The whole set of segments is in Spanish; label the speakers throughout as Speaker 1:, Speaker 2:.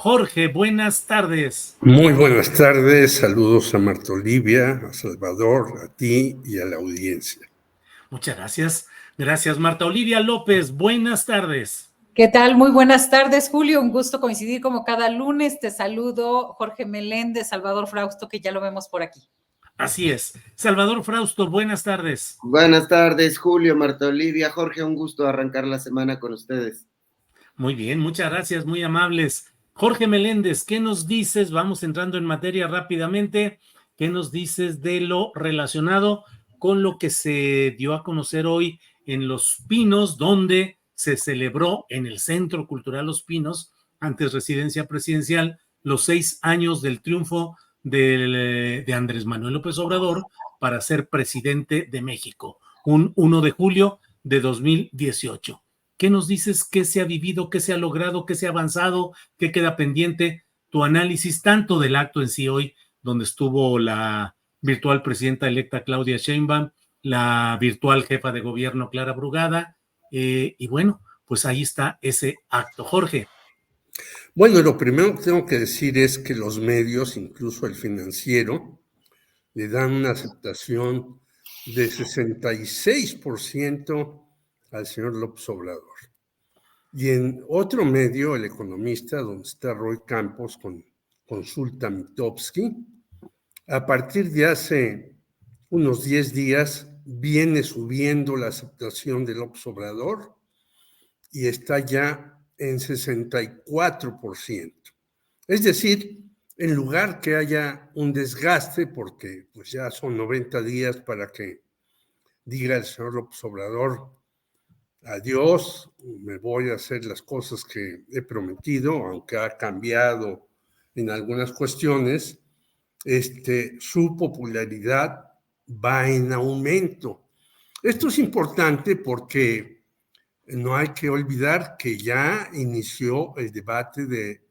Speaker 1: Jorge, buenas tardes.
Speaker 2: Muy buenas tardes, saludos a Marta Olivia, a Salvador, a ti y a la audiencia.
Speaker 1: Muchas gracias. Gracias, Marta Olivia López, buenas tardes.
Speaker 3: ¿Qué tal? Muy buenas tardes, Julio. Un gusto coincidir como cada lunes. Te saludo, Jorge Meléndez, Salvador Frausto, que ya lo vemos por aquí.
Speaker 1: Así es. Salvador Frausto, buenas tardes.
Speaker 4: Buenas tardes, Julio, Marta Olivia, Jorge, un gusto arrancar la semana con ustedes.
Speaker 1: Muy bien, muchas gracias, muy amables. Jorge Meléndez, ¿qué nos dices? Vamos entrando en materia rápidamente. ¿Qué nos dices de lo relacionado con lo que se dio a conocer hoy en Los Pinos, donde se celebró en el Centro Cultural Los Pinos, antes residencia presidencial, los 6 años del triunfo de Andrés Manuel López Obrador para ser presidente de México, un 1 de julio de 2018? ¿Qué nos dices? ¿Qué se ha vivido? ¿Qué se ha logrado? ¿Qué se ha avanzado? ¿Qué queda pendiente? Tu análisis tanto del acto en sí hoy, donde estuvo la virtual presidenta electa Claudia Sheinbaum, la virtual jefa de gobierno Clara Brugada, y bueno, pues ahí está ese acto. Jorge.
Speaker 2: Bueno, lo primero que tengo que decir es que los medios, incluso el Financiero, le dan una aceptación de 66% al señor López Obrador. Y en otro medio, El Economista, donde está Roy Campos con Consulta Mitofsky, a partir de hace unos 10 días viene subiendo la aceptación de López Obrador y está ya en 64%. Es decir, en lugar que haya un desgaste, porque pues ya son 90 días para que diga el señor López Obrador, adiós, me voy a hacer las cosas que he prometido, aunque ha cambiado en algunas cuestiones, su popularidad va en aumento. Esto es importante porque no hay que olvidar que ya inició el debate de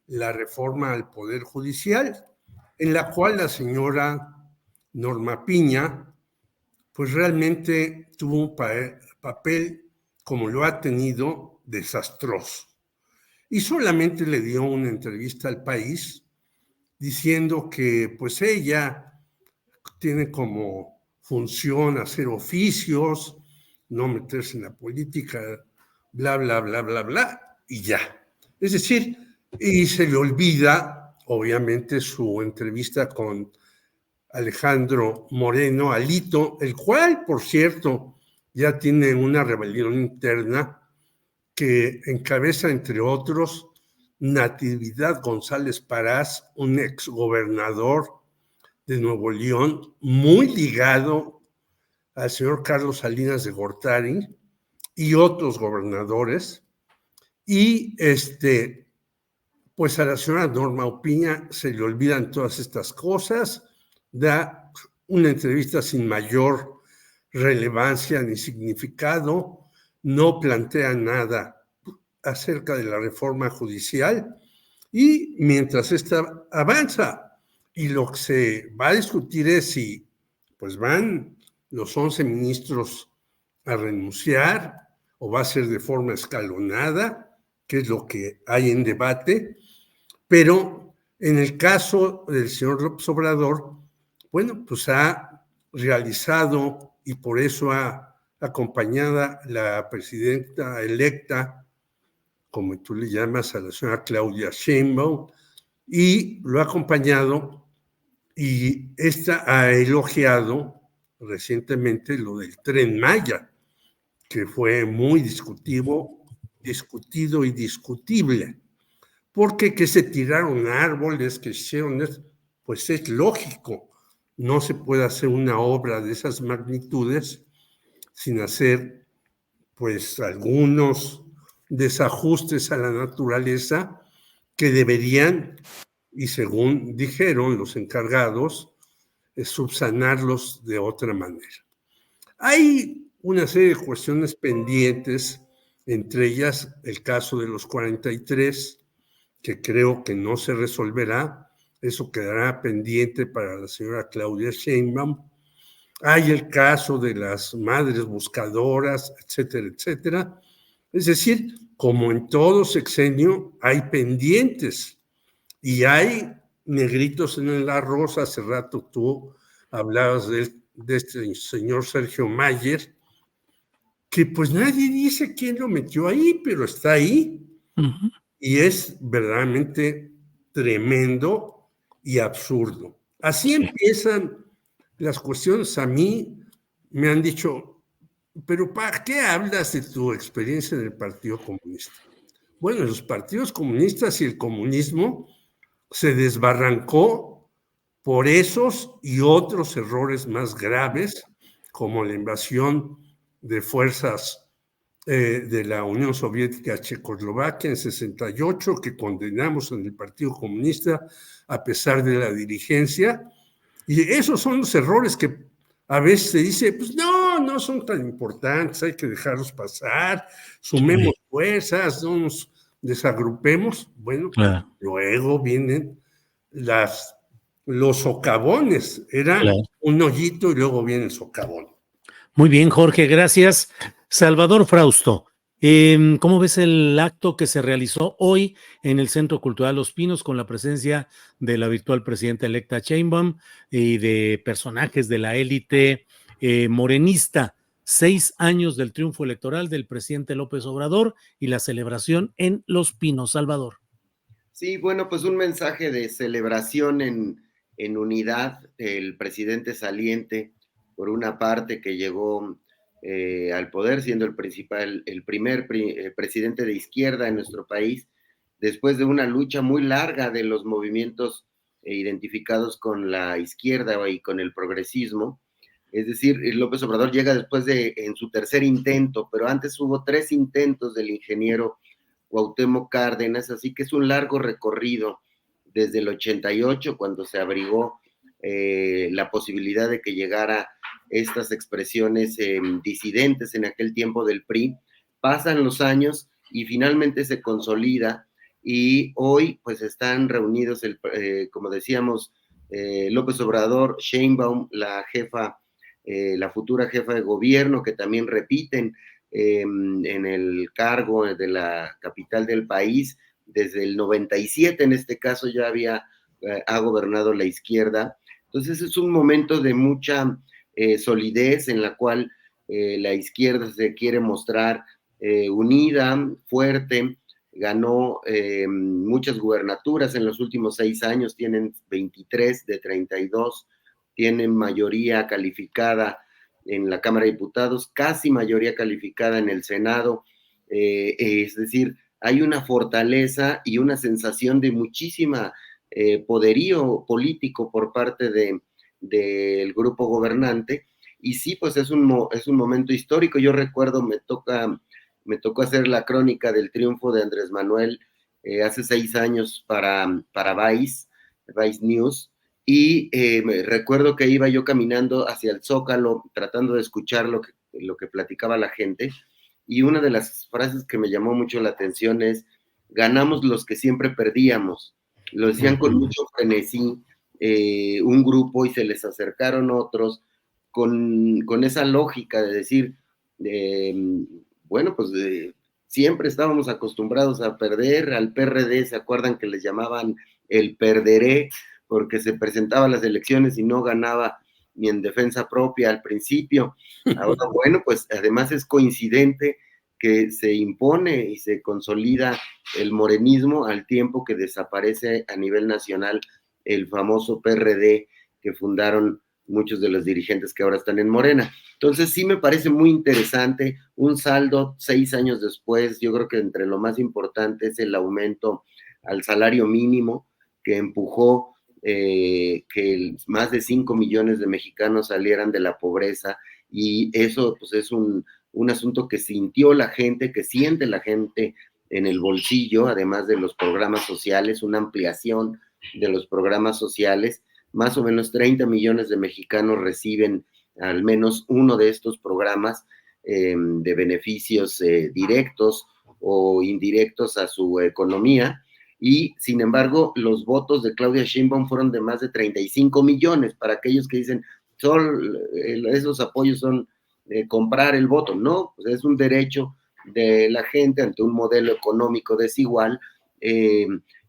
Speaker 2: la reforma al Poder Judicial, en la cual la señora Norma Piña, pues realmente tuvo un papel, como lo ha tenido, desastroso. Y solamente le dio una entrevista al País diciendo que pues ella tiene como función hacer oficios, no meterse en la política, bla, bla, bla, bla, bla, y ya. Es decir, y se le olvida, obviamente, su entrevista con Alejandro Moreno, Alito, el cual, por cierto, ya tiene una rebelión interna que encabeza, entre otros, Natividad González Parás, un exgobernador de Nuevo León, muy ligado al señor Carlos Salinas de Gortari y otros gobernadores. Y pues a la señora Norma Piña se le olvidan todas estas cosas, da una entrevista sin mayor relevancia ni significado, no plantea nada acerca de la reforma judicial y mientras esta avanza y lo que se va a discutir es si pues van los 11 ministros a renunciar o va a ser de forma escalonada, que es lo que hay en debate, pero en el caso del señor López Obrador, bueno, pues ha realizado y por eso ha acompañado la presidenta electa, como tú le llamas, a la señora Claudia Sheinbaum, y lo ha acompañado y esta ha elogiado recientemente lo del Tren Maya, que fue muy discutido y discutible, porque que se tiraron árboles, que hicieron eso, pues es lógico, no se puede hacer una obra de esas magnitudes sin hacer pues algunos desajustes a la naturaleza que deberían, y según dijeron los encargados, subsanarlos de otra manera. Hay una serie de cuestiones pendientes, entre ellas el caso de los 43, que creo que no se resolverá, eso quedará pendiente para la señora Claudia Sheinbaum. Hay el caso de las madres buscadoras, etcétera, etcétera. Es decir, como en todo sexenio, hay pendientes y hay negritos en el arroz. Hace rato tú hablabas de este señor Sergio Mayer, que pues nadie dice quién lo metió ahí, pero está ahí.
Speaker 1: Ujú.
Speaker 2: Y es verdaderamente tremendo y absurdo. Así empiezan las cuestiones. A mí me han dicho, pero ¿para qué hablas de tu experiencia en el Partido Comunista? Bueno, los partidos comunistas y el comunismo se desbarrancó por esos y otros errores más graves, como la invasión de fuerzas de la Unión Soviética a Checoslovaquia en 68, que condenamos en el Partido Comunista a pesar de la dirigencia. Y esos son los errores que a veces se dice, pues no son tan importantes, hay que dejarlos pasar, sumemos fuerzas, no nos desagrupemos. Bueno,
Speaker 1: Claro,
Speaker 2: luego vienen los socavones, era
Speaker 1: claro.
Speaker 2: un hoyito y luego viene el socavón.
Speaker 1: Muy bien, Jorge, gracias. Salvador Frausto, ¿cómo ves el acto que se realizó hoy en el Centro Cultural Los Pinos con la presencia de la virtual presidenta electa Sheinbaum y de personajes de la élite morenista? 6 años del triunfo electoral del presidente López Obrador y la celebración en Los Pinos, Salvador.
Speaker 4: Sí, bueno, pues un mensaje de celebración en unidad. El presidente saliente, por una parte, que llegó al poder siendo el primer presidente de izquierda en nuestro país, después de una lucha muy larga de los movimientos identificados con la izquierda y con el progresismo. Es decir, López Obrador llega en su tercer intento, pero antes hubo 3 intentos del ingeniero Cuauhtémoc Cárdenas, así que es un largo recorrido desde el 88, cuando se abrigó la posibilidad de que llegara estas expresiones disidentes en aquel tiempo del PRI. Pasan los años y finalmente se consolida, y hoy pues están reunidos, como decíamos, López Obrador, Sheinbaum, la futura jefa de gobierno, que también repiten en el cargo de la capital del país. Desde el 97, en este caso, ya ha gobernado la izquierda. Entonces es un momento de mucha solidez, en la cual la izquierda se quiere mostrar unida, fuerte. Ganó muchas gubernaturas en los últimos 6 años, tienen 23 de 32, tienen mayoría calificada en la Cámara de Diputados, casi mayoría calificada en el Senado. Es decir, hay una fortaleza y una sensación de muchísima poderío político por parte del grupo gobernante. Y sí, pues es un momento histórico. Yo recuerdo, me tocó hacer la crónica del triunfo de Andrés Manuel hace 6 años para Vice News. Y me recuerdo que iba yo caminando hacia el Zócalo, tratando de escuchar lo que platicaba la gente, y una de las frases que me llamó mucho la atención es: ganamos los que siempre perdíamos. Lo decían con mucho frenesí, un grupo, y se les acercaron otros con esa lógica de decir, bueno, pues siempre estábamos acostumbrados a perder. Al PRD, ¿se acuerdan que les llamaban el perderé? Porque se presentaba a las elecciones y no ganaba ni en defensa propia al principio. Ahora, bueno, pues además es coincidente que se impone y se consolida el morenismo al tiempo que desaparece a nivel nacional el famoso PRD que fundaron muchos de los dirigentes que ahora están en Morena. Entonces sí me parece muy interesante un saldo 6 años después. Yo creo que entre lo más importante es el aumento al salario mínimo, que empujó que más de 5 millones de mexicanos salieran de la pobreza, y eso pues es un asunto que sintió la gente, que siente la gente en el bolsillo, además de los programas sociales, una ampliación de los programas sociales. Más o menos 30 millones de mexicanos reciben al menos uno de estos programas de beneficios directos o indirectos a su economía. Y sin embargo, los votos de Claudia Sheinbaum fueron de más de 35 millones. Para aquellos que dicen, esos apoyos son comprar el voto. No, pues es un derecho de la gente, ante un modelo económico desigual,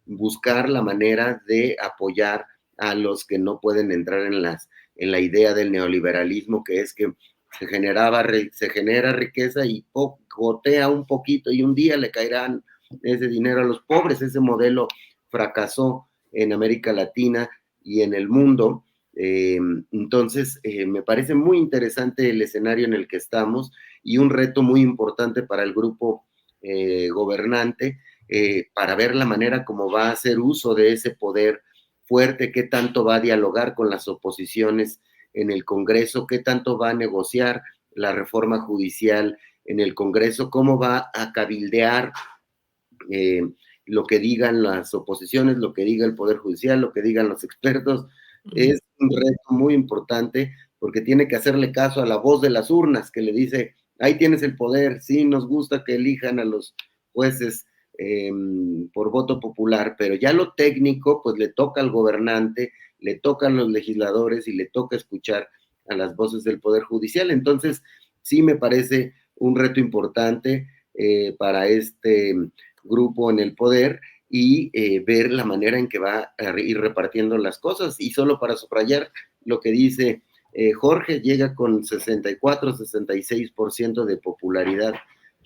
Speaker 4: buscar la manera de apoyar a los que no pueden entrar en la idea del neoliberalismo, que es que se genera riqueza y gotea un poquito y un día le caerán ese dinero a los pobres. Ese modelo fracasó en América Latina y en el mundo. Entonces, me parece muy interesante el escenario en el que estamos y un reto muy importante para el grupo gobernante, para ver la manera como va a hacer uso de ese poder fuerte, qué tanto va a dialogar con las oposiciones en el Congreso, qué tanto va a negociar la reforma judicial en el Congreso, cómo va a cabildear lo que digan las oposiciones, lo que diga el Poder Judicial, lo que digan los expertos. Es un reto muy importante porque tiene que hacerle caso a la voz de las urnas que le dice, ahí tienes el poder, sí, nos gusta que elijan a los jueces por voto popular, pero ya lo técnico pues le toca al gobernante, le toca a los legisladores y le toca escuchar a las voces del Poder Judicial. Entonces, sí me parece un reto importante para este grupo en el poder y ver la manera en que va a ir repartiendo las cosas. Y solo para subrayar lo que dice Jorge, llega con 64-66% de popularidad,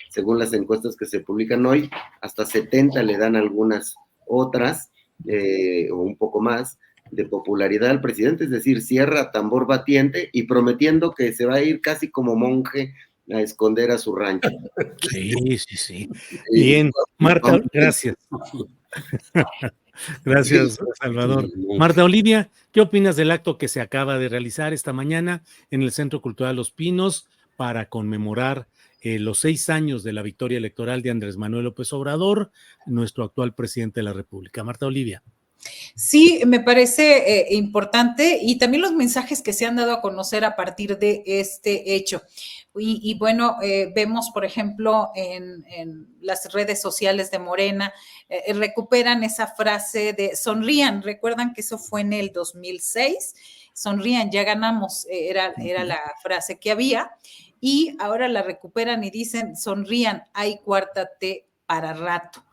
Speaker 4: según las encuestas que se publican hoy, hasta 70 le dan algunas otras, o un poco más, de popularidad al presidente, es decir, cierra tambor batiente y prometiendo que se va a ir casi como monje a esconder a su rancho.
Speaker 1: Sí. Bien, Marta, gracias. Gracias, Salvador. Marta Olivia, ¿qué opinas del acto que se acaba de realizar esta mañana en el Centro Cultural Los Pinos para conmemorar los 6 años de la victoria electoral de Andrés Manuel López Obrador, nuestro actual presidente de la República? Marta Olivia.
Speaker 3: Sí, me parece importante y también los mensajes que se han dado a conocer a partir de este hecho. Y bueno, vemos, por ejemplo, en las redes sociales de Morena, recuperan esa frase de sonrían. Recuerdan que eso fue en el 2006. Sonrían, ya ganamos, era la frase que había. Y ahora la recuperan y dicen sonrían, hay cuarta T para rato.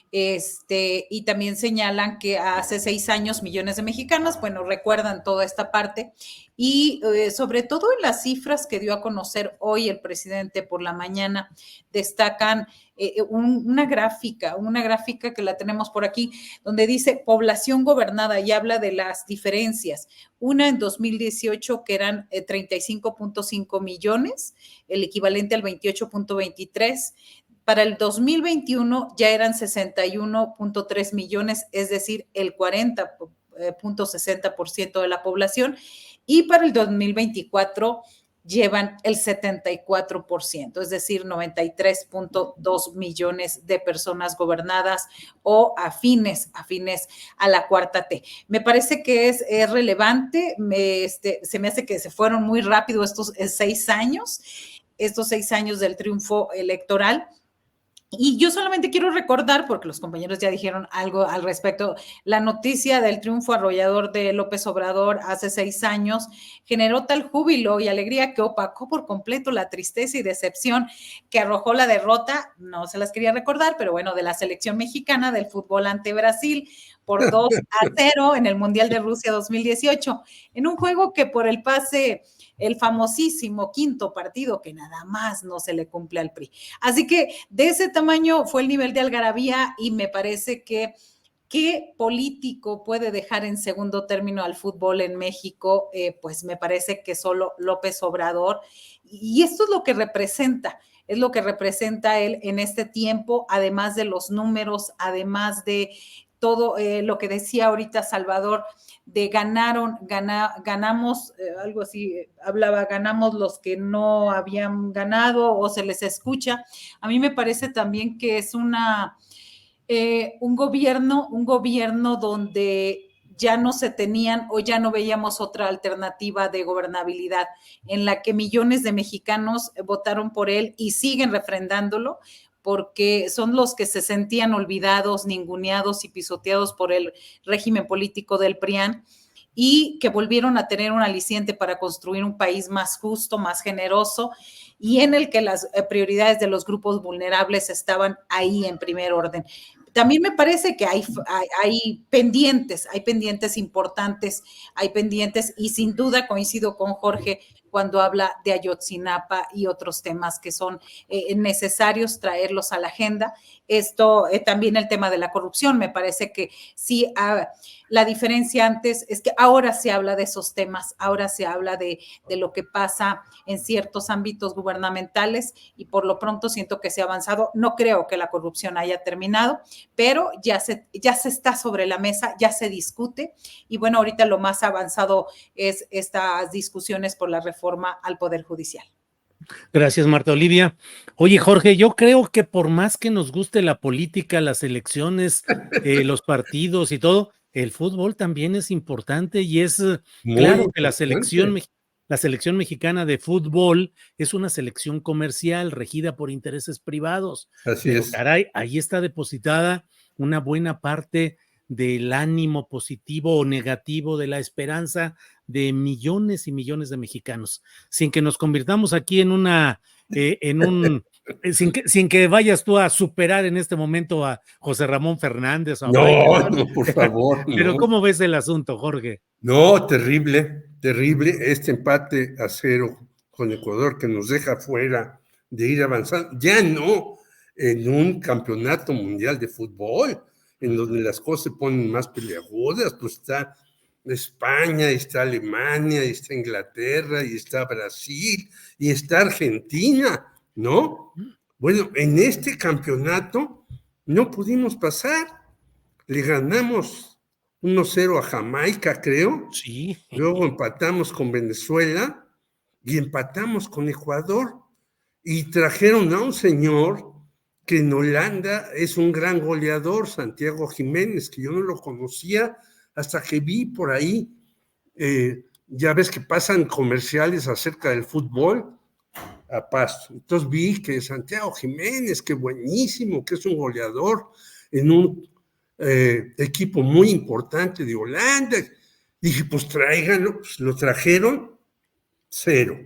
Speaker 3: Y también señalan que hace 6 años millones de mexicanos, bueno, recuerdan toda esta parte y sobre todo en las cifras que dio a conocer hoy el presidente por la mañana, destacan una gráfica que la tenemos por aquí, donde dice población gobernada y habla de las diferencias. Una en 2018 que eran 35.5 millones, el equivalente al 28.23. Para el 2021 ya eran 61.3 millones, es decir, el 40.60% de la población, y para el 2024 llevan el 74%, es decir, 93.2 millones de personas gobernadas o afines a la cuarta T. Me parece que es relevante, se me hace que se fueron muy rápido estos 6 años del triunfo electoral. Y yo solamente quiero recordar, porque los compañeros ya dijeron algo al respecto, la noticia del triunfo arrollador de López Obrador hace 6 años generó tal júbilo y alegría que opacó por completo la tristeza y decepción que arrojó la derrota, no se las quería recordar, pero bueno, de la selección mexicana del fútbol ante Brasil por 2-0 en el Mundial de Rusia 2018, en un juego que por el pase, el famosísimo quinto partido que nada más no se le cumple al PRI. Así que de ese tamaño fue el nivel de algarabía y me parece que ¿qué político puede dejar en segundo término al fútbol en México? Pues me parece que solo López Obrador. Y esto es lo que representa él en este tiempo, además de los números, además de todo lo que decía ahorita Salvador, de ganamos, algo así, hablaba, ganamos los que no habían ganado o se les escucha. A mí me parece también que es un gobierno donde ya no se tenían o ya no veíamos otra alternativa de gobernabilidad, en la que millones de mexicanos votaron por él y siguen refrendándolo, porque son los que se sentían olvidados, ninguneados y pisoteados por el régimen político del PRIAN. y que volvieron a tener un aliciente para construir un país más justo, más generoso y en el que las prioridades de los grupos vulnerables estaban ahí en primer orden. También me parece que hay pendientes importantes, hay pendientes y sin duda coincido con Jorge cuando habla de Ayotzinapa y otros temas que son necesarios traerlos a la agenda. Esto, también el tema de la corrupción, me parece que sí, la diferencia antes es que ahora se habla de esos temas, ahora se habla de lo que pasa en ciertos ámbitos gubernamentales y por lo pronto siento que se ha avanzado. No creo que la corrupción haya terminado, pero ya se está sobre la mesa, ya se discute y bueno, ahorita lo más avanzado es estas discusiones por la reforma al Poder Judicial.
Speaker 1: Gracias, Marta Olivia. Oye, Jorge, yo creo que por más que nos guste la política, las elecciones, los partidos y todo, el fútbol también es importante y es claro que la selección mexicana de fútbol es una selección comercial regida por intereses privados.
Speaker 2: Así
Speaker 1: Pero
Speaker 2: es.
Speaker 1: caray, ahí está depositada una buena parte del ánimo positivo o negativo, de la esperanza de millones y millones de mexicanos, sin que nos convirtamos aquí en sin que vayas tú a superar en este momento a José Ramón Fernández.
Speaker 2: No, por favor.
Speaker 1: Pero
Speaker 2: no.
Speaker 1: ¿cómo ves el asunto, Jorge?
Speaker 2: No, terrible, terrible este empate a 0 con Ecuador que nos deja fuera de ir avanzando. Ya no en un campeonato mundial de fútbol, en donde las cosas se ponen más peliagudas, pues está España, está Alemania, está Inglaterra, y está Brasil, y está Argentina, ¿no? Bueno, en este campeonato no pudimos pasar. Le ganamos 1-0 a Jamaica, creo.
Speaker 1: Sí.
Speaker 2: Luego empatamos con Venezuela y empatamos con Ecuador. Y trajeron a un señor que en Holanda es un gran goleador, Santiago Jiménez, que yo no lo conocía hasta que vi por ahí, ya ves que pasan comerciales acerca del fútbol a Pasto. Entonces vi que Santiago Jiménez, que buenísimo, que es un goleador en un equipo muy importante de Holanda. Dije, pues tráiganlo, pues lo trajeron, 0.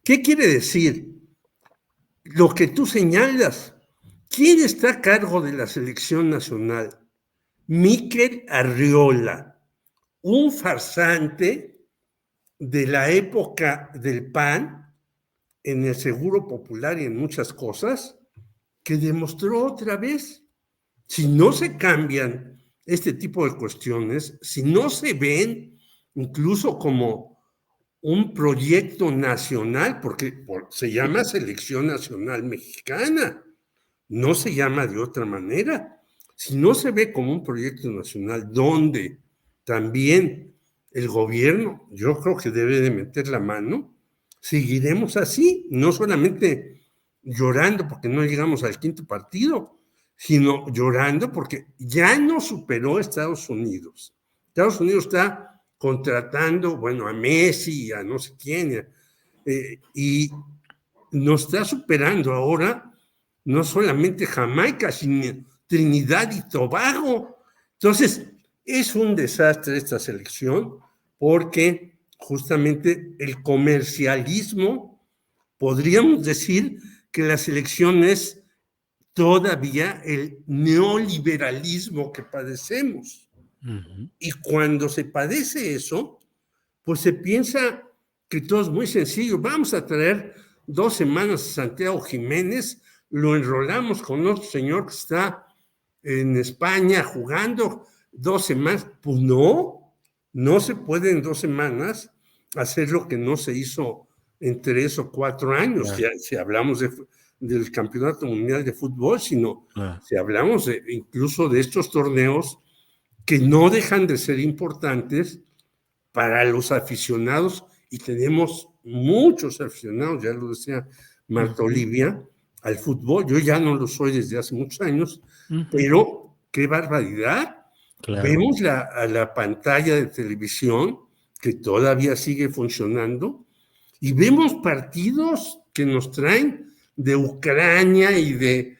Speaker 2: ¿Qué quiere decir? Lo que tú señalas. ¿Quién está a cargo de la selección nacional? Mikel Arriola, un farsante de la época del PAN, en el Seguro Popular y en muchas cosas, que demostró otra vez, si no se cambian este tipo de cuestiones, si no se ven incluso como un proyecto nacional, porque se llama Selección Nacional Mexicana, no se llama de otra manera. Si no se ve como un proyecto nacional donde también el gobierno, yo creo que debe de meter la mano, seguiremos así, no solamente llorando porque no llegamos al 5º partido, sino llorando porque ya no superó Estados Unidos. Estados Unidos está contratando, bueno, a Messi, a no sé quién, y nos está superando ahora no solamente Jamaica, sino Trinidad y Tobago. Entonces, es un desastre esta selección porque justamente el comercialismo, podríamos decir que la selección es todavía el neoliberalismo que padecemos. Uh-huh. Y cuando se padece eso, pues se piensa que todo es muy sencillo. Vamos a traer 2 semanas a Santiago Jiménez, lo enrolamos con otro señor que está en España jugando 2 semanas. Pues no se puede en 2 semanas hacer lo que no se hizo en 3 o 4 años. Claro. Si hablamos del Campeonato Mundial de Fútbol, sino si hablamos incluso de estos torneos que no dejan de ser importantes para los aficionados, y tenemos muchos aficionados, ya lo decía Marta Olivia, al fútbol. Yo ya no lo soy desde hace muchos años, pero qué barbaridad. Claro. Vemos la pantalla de televisión que todavía sigue funcionando y vemos partidos que nos traen de Ucrania y de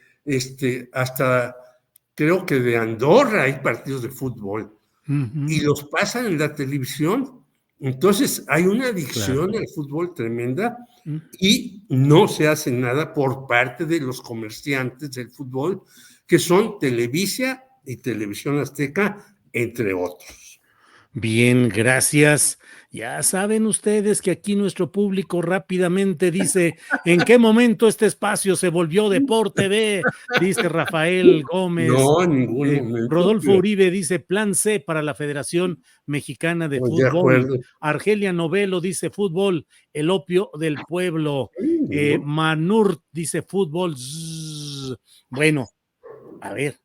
Speaker 2: hasta creo que de Andorra hay partidos de fútbol. y los pasan en la televisión. Entonces hay una adicción al fútbol tremenda y no se hace nada por parte de los comerciantes del fútbol, que son Televisa y Televisión Azteca, entre otros.
Speaker 1: Bien, gracias. Ya saben ustedes que aquí nuestro público rápidamente dice, ¿en qué momento este espacio se volvió Deporte B? Dice Rafael Gómez.
Speaker 2: No, en ningún momento.
Speaker 1: Rodolfo Uribe dice, plan C para la Federación Mexicana de
Speaker 2: Pues de
Speaker 1: Fútbol.
Speaker 2: acuerdo.
Speaker 1: Argelia Novelo dice, fútbol, el opio del pueblo. Manur dice, fútbol. Zzz. Bueno, a ver.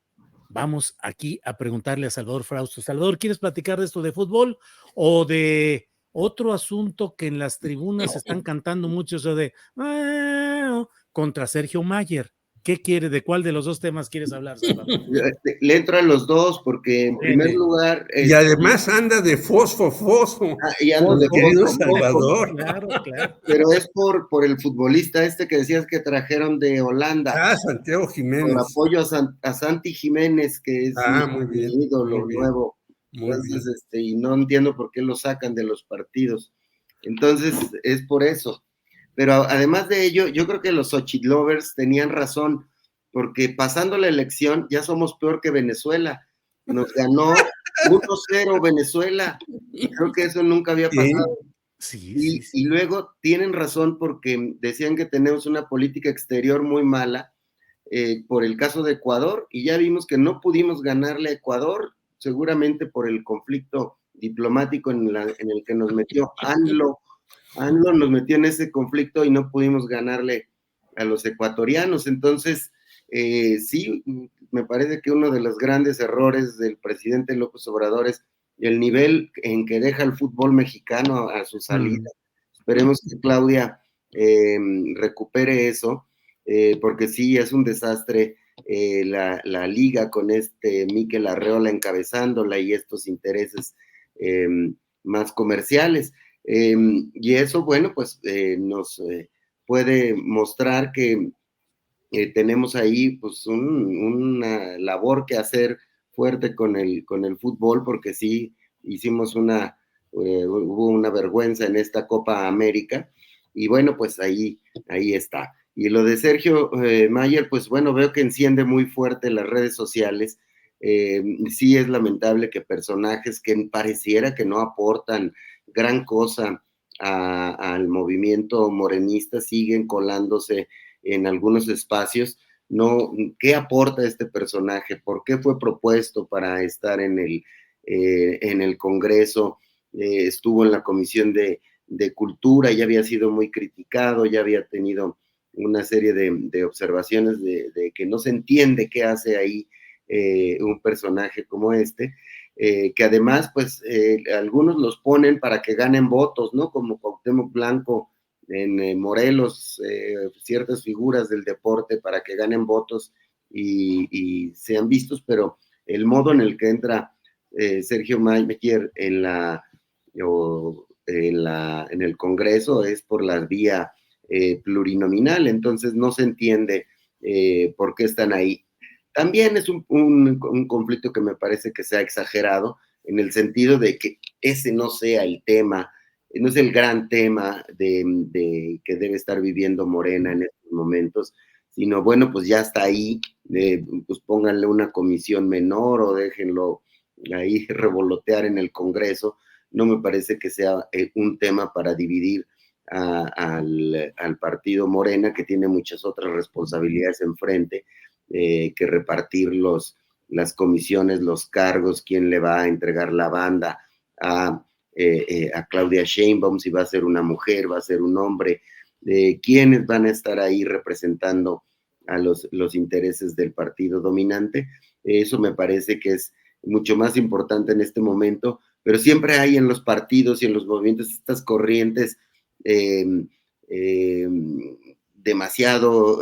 Speaker 1: Vamos aquí a preguntarle a Salvador Frausto. Salvador, ¿quieres platicar de esto de fútbol o de otro asunto que en las tribunas están cantando mucho, eso de contra Sergio Mayer? ¿Qué quiere? ¿De cuál de los dos temas quieres hablar, Salvador?
Speaker 4: Le entro a los dos porque en primer lugar...
Speaker 2: Y además anda de fosfo.
Speaker 4: Y ando de
Speaker 2: querido
Speaker 4: fosfo,
Speaker 2: Salvador.
Speaker 1: Claro.
Speaker 4: Pero es por el futbolista este que decías que trajeron de Holanda.
Speaker 2: Santiago Jiménez.
Speaker 4: Por apoyo a Santi Jiménez, que es
Speaker 2: mi
Speaker 4: ídolo nuevo. Entonces, y no entiendo por qué lo sacan de los partidos. Entonces, es por eso. Pero además de ello, yo creo que los Xochitlovers tenían razón, porque pasando la elección ya somos peor que Venezuela. Nos ganó 1-0 Venezuela. Creo que eso nunca había pasado.
Speaker 1: Sí.
Speaker 4: Y luego tienen razón porque decían que tenemos una política exterior muy mala por el caso de Ecuador, y ya vimos que no pudimos ganarle a Ecuador, seguramente por el conflicto diplomático en el que nos metió ANLO nos metió en ese conflicto y no pudimos ganarle a los ecuatorianos. Entonces, sí, me parece que uno de los grandes errores del presidente López Obrador es el nivel en que deja el fútbol mexicano a su salida. Esperemos que Claudia recupere eso, porque sí, es un desastre la liga con Mikel Arreola encabezándola y estos intereses más comerciales. Y eso, bueno, pues nos puede mostrar que tenemos ahí pues una labor que hacer fuerte con el fútbol, porque sí hicimos hubo una vergüenza en esta Copa América, y bueno, pues ahí está. Y lo de Sergio Mayer, pues bueno, veo que enciende muy fuerte las redes sociales. Sí es lamentable que personajes que pareciera que no aportan gran cosa al movimiento morenista siguen colándose en algunos espacios. No, ¿qué aporta este personaje? ¿Por qué fue propuesto para estar en el Congreso? Estuvo en la Comisión de Cultura, ya había sido muy criticado, ya había tenido una serie de observaciones de que no se entiende qué hace ahí un personaje como este. Que además, pues, algunos los ponen para que ganen votos, ¿no? Como Cuauhtémoc Blanco en Morelos, ciertas figuras del deporte para que ganen votos y sean vistos, pero el modo en el que entra Sergio Mayer en el Congreso es por la vía plurinominal, entonces no se entiende por qué están ahí. También es un conflicto que me parece que se ha exagerado en el sentido de que ese no sea el tema, no es el gran tema de que debe estar viviendo Morena en estos momentos, sino bueno, pues ya está ahí, pues pónganle una comisión menor o déjenlo ahí revolotear en el Congreso. No me parece que sea un tema para dividir al partido Morena, que tiene muchas otras responsabilidades enfrente, que repartir las comisiones, los cargos, quién le va a entregar la banda a Claudia Sheinbaum, si va a ser una mujer, va a ser un hombre, quiénes van a estar ahí representando a los intereses del partido dominante. Eso me parece que es mucho más importante en este momento, pero siempre hay en los partidos y en los movimientos estas corrientes demasiado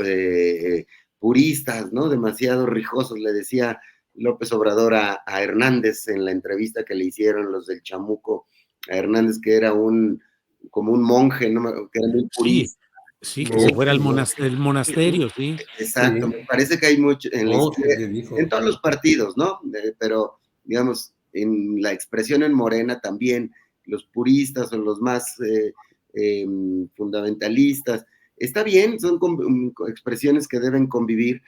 Speaker 4: puristas, ¿no? Demasiado rijosos. Le decía López Obrador a Hernández en la entrevista que le hicieron los del Chamuco, a Hernández, que era como un monje, ¿no? Que era muy purista.
Speaker 1: Sí, que se fuera al monasterio, sí.
Speaker 4: Exacto, sí. Me parece que hay mucho en todos los partidos, ¿no? Pero, digamos, en la expresión en Morena también, los puristas o los más fundamentalistas. Está bien, son expresiones que deben convivir,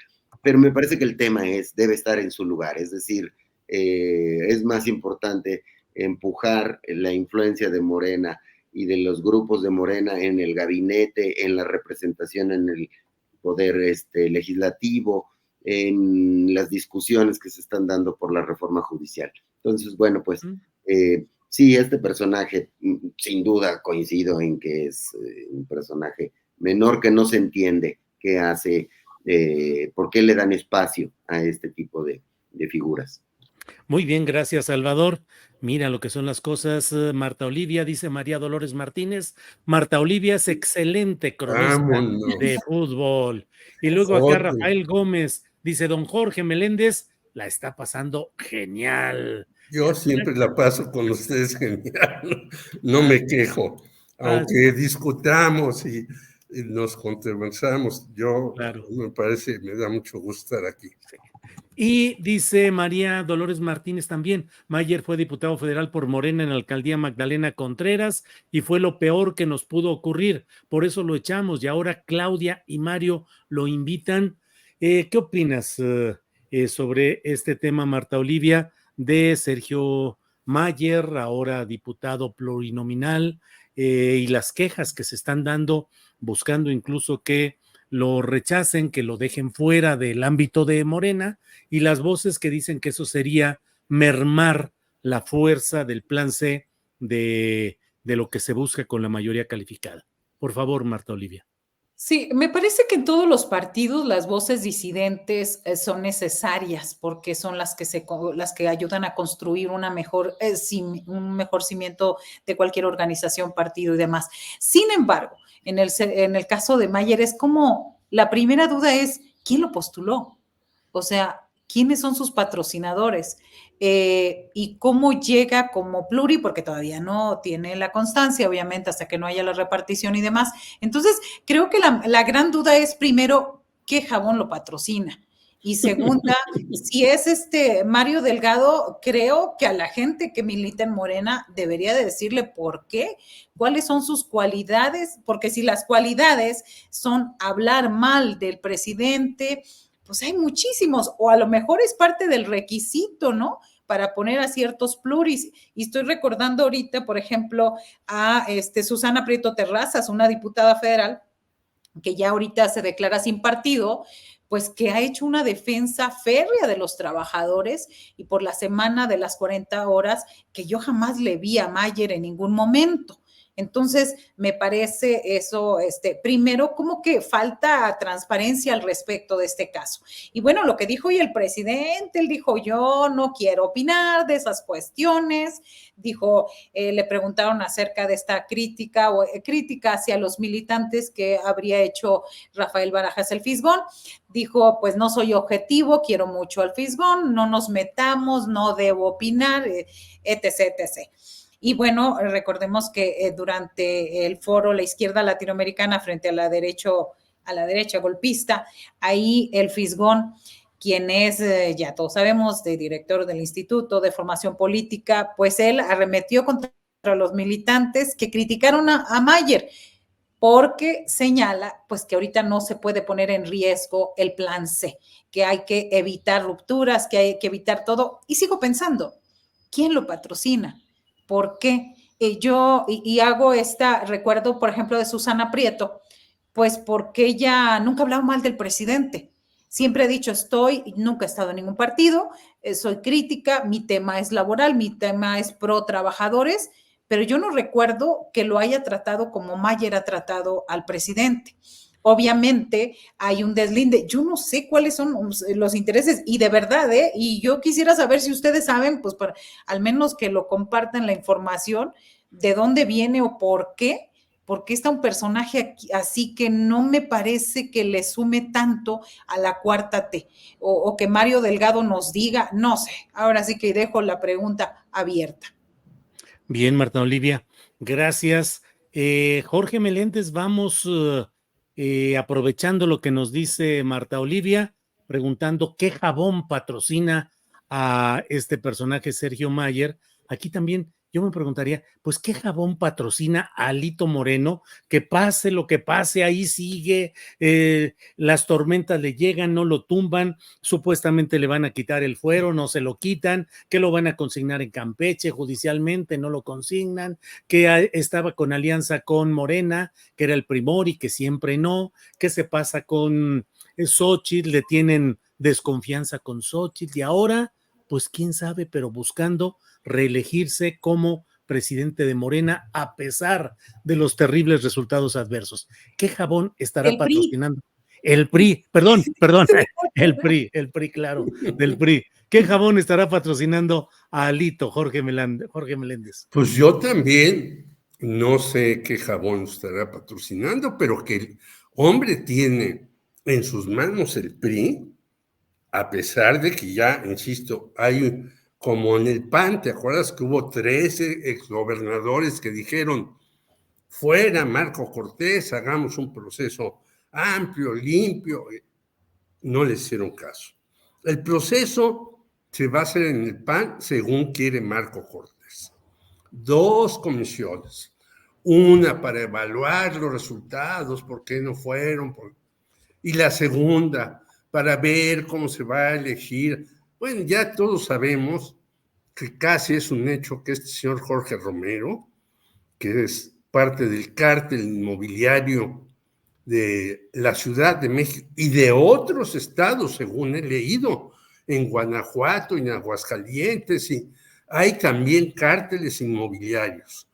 Speaker 4: pero me parece que el tema debe estar en su lugar, es decir, es más importante empujar la influencia de Morena y de los grupos de Morena en el gabinete, en la representación en el poder legislativo, en las discusiones que se están dando por la reforma judicial. Entonces, bueno, pues sí, este personaje, sin duda coincido en que es un personaje menor que no se entiende qué hace, por qué le dan espacio a este tipo de figuras.
Speaker 1: Muy bien, gracias, Salvador. Mira lo que son las cosas. Marta Olivia, dice María Dolores Martínez. Marta Olivia es excelente cronista de fútbol. Y luego acá Rafael Gómez dice, don Jorge Meléndez la está pasando genial.
Speaker 2: Yo siempre la paso con ustedes genial, no me quejo, aunque discutamos y nos conversamos, me parece, me da mucho gusto estar aquí.
Speaker 1: Sí. Y dice María Dolores Martínez también, Mayer fue diputado federal por Morena en la alcaldía Magdalena Contreras y fue lo peor que nos pudo ocurrir, por eso lo echamos y ahora Claudia y Mario lo invitan. ¿Qué opinas sobre este tema, Marta Olivia, de Sergio Mayer, ahora diputado plurinominal, y las quejas que se están dando, buscando incluso que lo rechacen, que lo dejen fuera del ámbito de Morena, y las voces que dicen que eso sería mermar la fuerza del plan C de lo que se busca con la mayoría calificada? Por favor, Marta Olivia.
Speaker 3: Sí, me parece que en todos los partidos las voces disidentes son necesarias porque son las que ayudan a construir un mejor cimiento de cualquier organización, partido y demás. Sin embargo, en el caso de Mayer es como la primera duda es ¿quién lo postuló? O sea, ¿quiénes son sus patrocinadores? Y cómo llega como pluri, porque todavía no tiene la constancia, obviamente, hasta que no haya la repartición y demás. Entonces, creo que la gran duda es, primero, ¿qué jabón lo patrocina? Y segunda, si es Mario Delgado, creo que a la gente que milita en Morena debería de decirle por qué, cuáles son sus cualidades, porque si las cualidades son hablar mal del presidente, pues hay muchísimos, o a lo mejor es parte del requisito, ¿no? Para poner a ciertos pluris. Y estoy recordando ahorita, por ejemplo, a Susana Prieto Terrazas, una diputada federal, que ya ahorita se declara sin partido, pues que ha hecho una defensa férrea de los trabajadores y por la semana de las 40 horas que yo jamás le vi a Mayer en ningún momento. Entonces, me parece eso, primero, como que falta transparencia al respecto de este caso. Y bueno, lo que dijo hoy el presidente, él dijo, yo no quiero opinar de esas cuestiones. Dijo, le preguntaron acerca de esta crítica hacia los militantes que habría hecho Rafael Barajas el Fisgón. Dijo, pues no soy objetivo, quiero mucho al Fisgón, no nos metamos, no debo opinar, etc., etc. Y bueno, recordemos que durante el foro La Izquierda Latinoamericana frente a la derecha golpista, ahí el Fisgón, quien es, ya todos sabemos, de director del Instituto de Formación Política, pues él arremetió contra los militantes que criticaron a Mayer, porque señala pues que ahorita no se puede poner en riesgo el plan C, que hay que evitar rupturas, que hay que evitar todo. Y sigo pensando, ¿quién lo patrocina? ¿Por qué? Yo hago recuerdo, por ejemplo, de Susana Prieto, pues porque ella nunca hablaba mal del presidente. Siempre he dicho, nunca he estado en ningún partido, soy crítica, mi tema es laboral, mi tema es pro trabajadores, pero yo no recuerdo que lo haya tratado como Mayer ha tratado al presidente. Obviamente hay un deslinde. Yo no sé cuáles son los intereses y de verdad, y yo quisiera saber si ustedes saben, pues al menos que lo compartan la información de dónde viene o por qué está un personaje así que no me parece que le sume tanto a la cuarta T o que Mario Delgado nos diga, no sé, ahora sí que dejo la pregunta abierta.
Speaker 1: Bien, Marta Olivia, gracias. Jorge Meléndez, vamos aprovechando lo que nos dice Marta Olivia, preguntando qué jabón patrocina a este personaje Sergio Mayer, aquí también yo me preguntaría, pues, ¿qué jabón patrocina a Alito Moreno? Que pase lo que pase, ahí sigue, las tormentas le llegan, no lo tumban, supuestamente le van a quitar el fuero, no se lo quitan, que lo van a consignar en Campeche judicialmente, no lo consignan, que estaba con alianza con Morena, que era el Primori, que siempre no, ¿qué se pasa con Xóchitl? Le tienen desconfianza con Xóchitl y ahora, pues quién sabe, pero buscando reelegirse como presidente de Morena a pesar de los terribles resultados adversos. ¿Qué jabón estará
Speaker 3: El PRI.
Speaker 1: patrocinando? El PRI, perdón, el PRI, claro, del PRI. ¿Qué jabón estará patrocinando a Alito, Jorge Meléndez?
Speaker 2: Pues yo también no sé qué jabón estará patrocinando, pero que el hombre tiene en sus manos el PRI, a pesar de que ya, insisto, hay como en el PAN, ¿te acuerdas que hubo 13 exgobernadores que dijeron, fuera Marco Cortés, hagamos un proceso amplio, limpio? No le hicieron caso. El proceso se va a hacer en el PAN según quiere Marco Cortés. 2 comisiones, una para evaluar los resultados, por qué no fueron, y la segunda para ver cómo se va a elegir. Bueno, ya todos sabemos que casi es un hecho que este señor Jorge Romero, que es parte del cártel inmobiliario de la Ciudad de México y de otros estados, según he leído, en Guanajuato, en Aguascalientes, y hay también cárteles inmobiliarios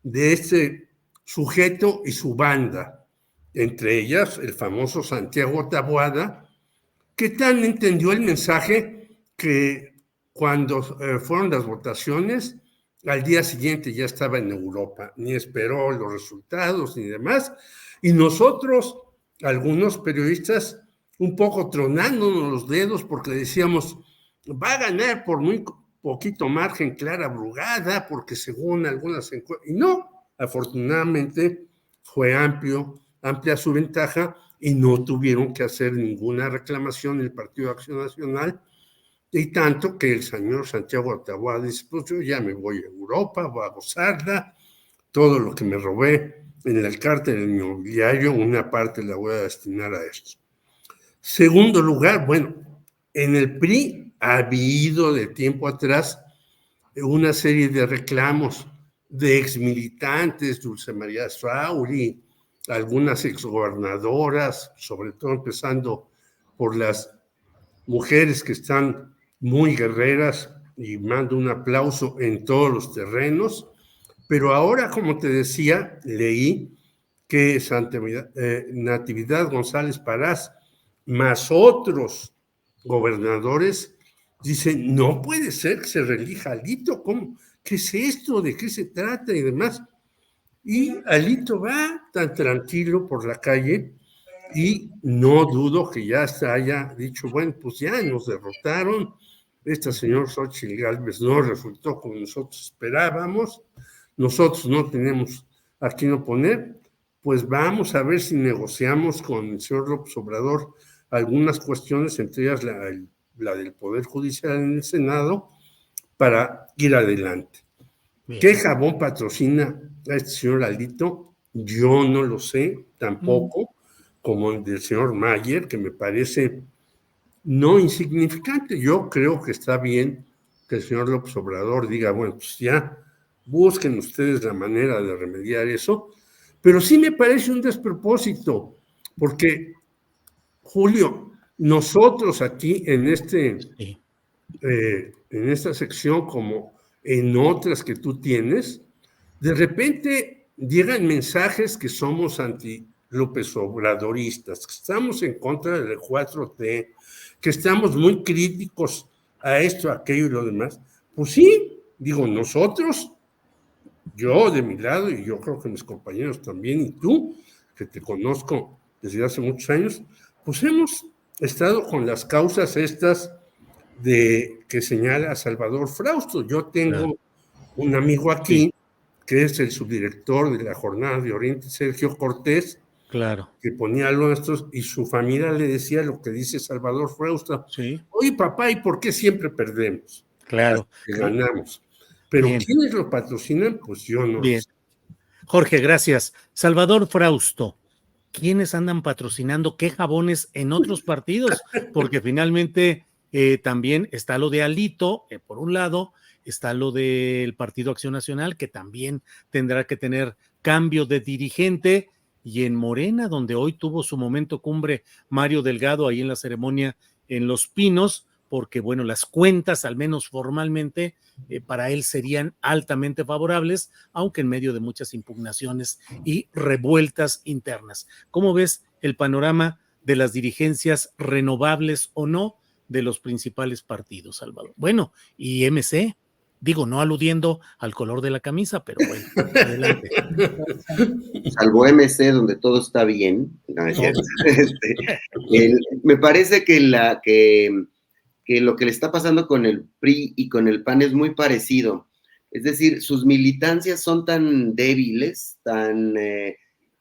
Speaker 2: de este sujeto y su banda, entre ellas el famoso Santiago Taboada, que tan entendió el mensaje que cuando fueron las votaciones, al día siguiente ya estaba en Europa, ni esperó los resultados ni demás, y nosotros, algunos periodistas, un poco tronándonos los dedos porque decíamos, va a ganar por muy poquito margen Clara Brugada, porque según algunas encuestas, y no, afortunadamente fue amplia su ventaja y no tuvieron que hacer ninguna reclamación en el Partido de Acción Nacional, y tanto que el señor Santiago Taboada dice, pues yo ya me voy a Europa, voy a gozarla, todo lo que me robé en el cártel inmobiliario, una parte la voy a destinar a esto. Segundo lugar, bueno, en el PRI ha habido de tiempo atrás una serie de reclamos de exmilitantes, Dulce María Sauri, algunas exgobernadoras, sobre todo empezando por las mujeres que están muy guerreras, y mando un aplauso en todos los terrenos, pero ahora, como te decía, leí que Natividad González Parás, más otros gobernadores, dicen, no puede ser que se reelija Alito, ¿cómo? ¿Qué es esto? ¿De qué se trata? Y demás. Y Alito va tan tranquilo por la calle y no dudo que ya hasta haya dicho, bueno, pues ya nos derrotaron, esta señora Xóchitl Gálvez no resultó como nosotros esperábamos, nosotros no tenemos a quién oponer, pues vamos a ver si negociamos con el señor López Obrador algunas cuestiones, entre ellas la del Poder Judicial en el Senado, para ir adelante. Bien. ¿Qué jabón patrocina a este señor Alito? Yo no lo sé tampoco, como el del señor Mayer, que me parece no insignificante. Yo creo que está bien que el señor López Obrador diga, bueno, pues ya busquen ustedes la manera de remediar eso, pero sí me parece un despropósito, porque, Julio, nosotros aquí en esta sección, como en otras que tú tienes, de repente llegan mensajes que somos anti-López Obradoristas, que estamos en contra del 4T, que estamos muy críticos a esto, aquello y lo demás. Pues sí, digo, nosotros, yo de mi lado, y yo creo que mis compañeros también, y tú, que te conozco desde hace muchos años, pues hemos estado con las causas estas que señala Salvador Frausto. Yo tengo un amigo aquí, que es el subdirector de la Jornada de Oriente, Sergio Cortés,
Speaker 1: Claro.
Speaker 2: que ponía a nuestros, y su familia le decía lo que dice Salvador Frausto.
Speaker 1: Sí.
Speaker 2: Oye, papá, ¿y por qué siempre perdemos?
Speaker 1: Claro.
Speaker 2: Que ganamos. Pero
Speaker 1: Bien.
Speaker 2: ¿quiénes lo patrocinan? Pues yo no
Speaker 1: Bien.
Speaker 2: sé.
Speaker 1: Jorge, gracias. Salvador Frausto, ¿quiénes andan patrocinando qué jabones en otros partidos? Porque finalmente también está lo de Alito, por un lado, está lo del Partido Acción Nacional, que también tendrá que tener cambio de dirigente, y en Morena, donde hoy tuvo su momento cumbre Mario Delgado ahí en la ceremonia en Los Pinos, porque bueno, las cuentas, al menos formalmente, para él serían altamente favorables, aunque en medio de muchas impugnaciones y revueltas internas. ¿Cómo ves el panorama de las dirigencias renovables o no de los principales partidos, Salvador? Bueno, y MC, digo, no aludiendo al color de la camisa, pero bueno, adelante.
Speaker 4: Salvo MC, donde todo está bien. No, es cierto. Me parece que lo que le está pasando con el PRI y con el PAN es muy parecido. Es decir, sus militancias son tan débiles, tan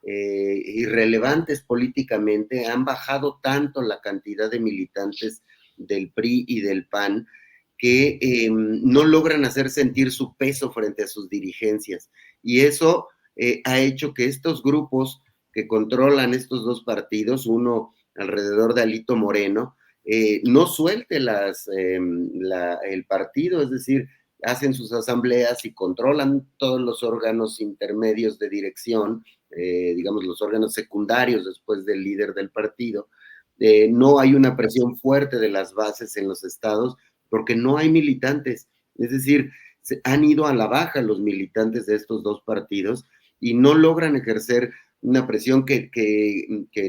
Speaker 4: irrelevantes políticamente, han bajado tanto la cantidad de militantes del PRI y del PAN que no logran hacer sentir su peso frente a sus dirigencias. Y eso ha hecho que estos grupos que controlan estos dos partidos, uno alrededor de Alito Moreno, no suelte el partido, es decir, hacen sus asambleas y controlan todos los órganos intermedios de dirección, digamos los órganos secundarios después del líder del partido. No hay una presión fuerte de las bases en los estados porque no hay militantes, es decir, han ido a la baja los militantes de estos dos partidos y no logran ejercer una presión que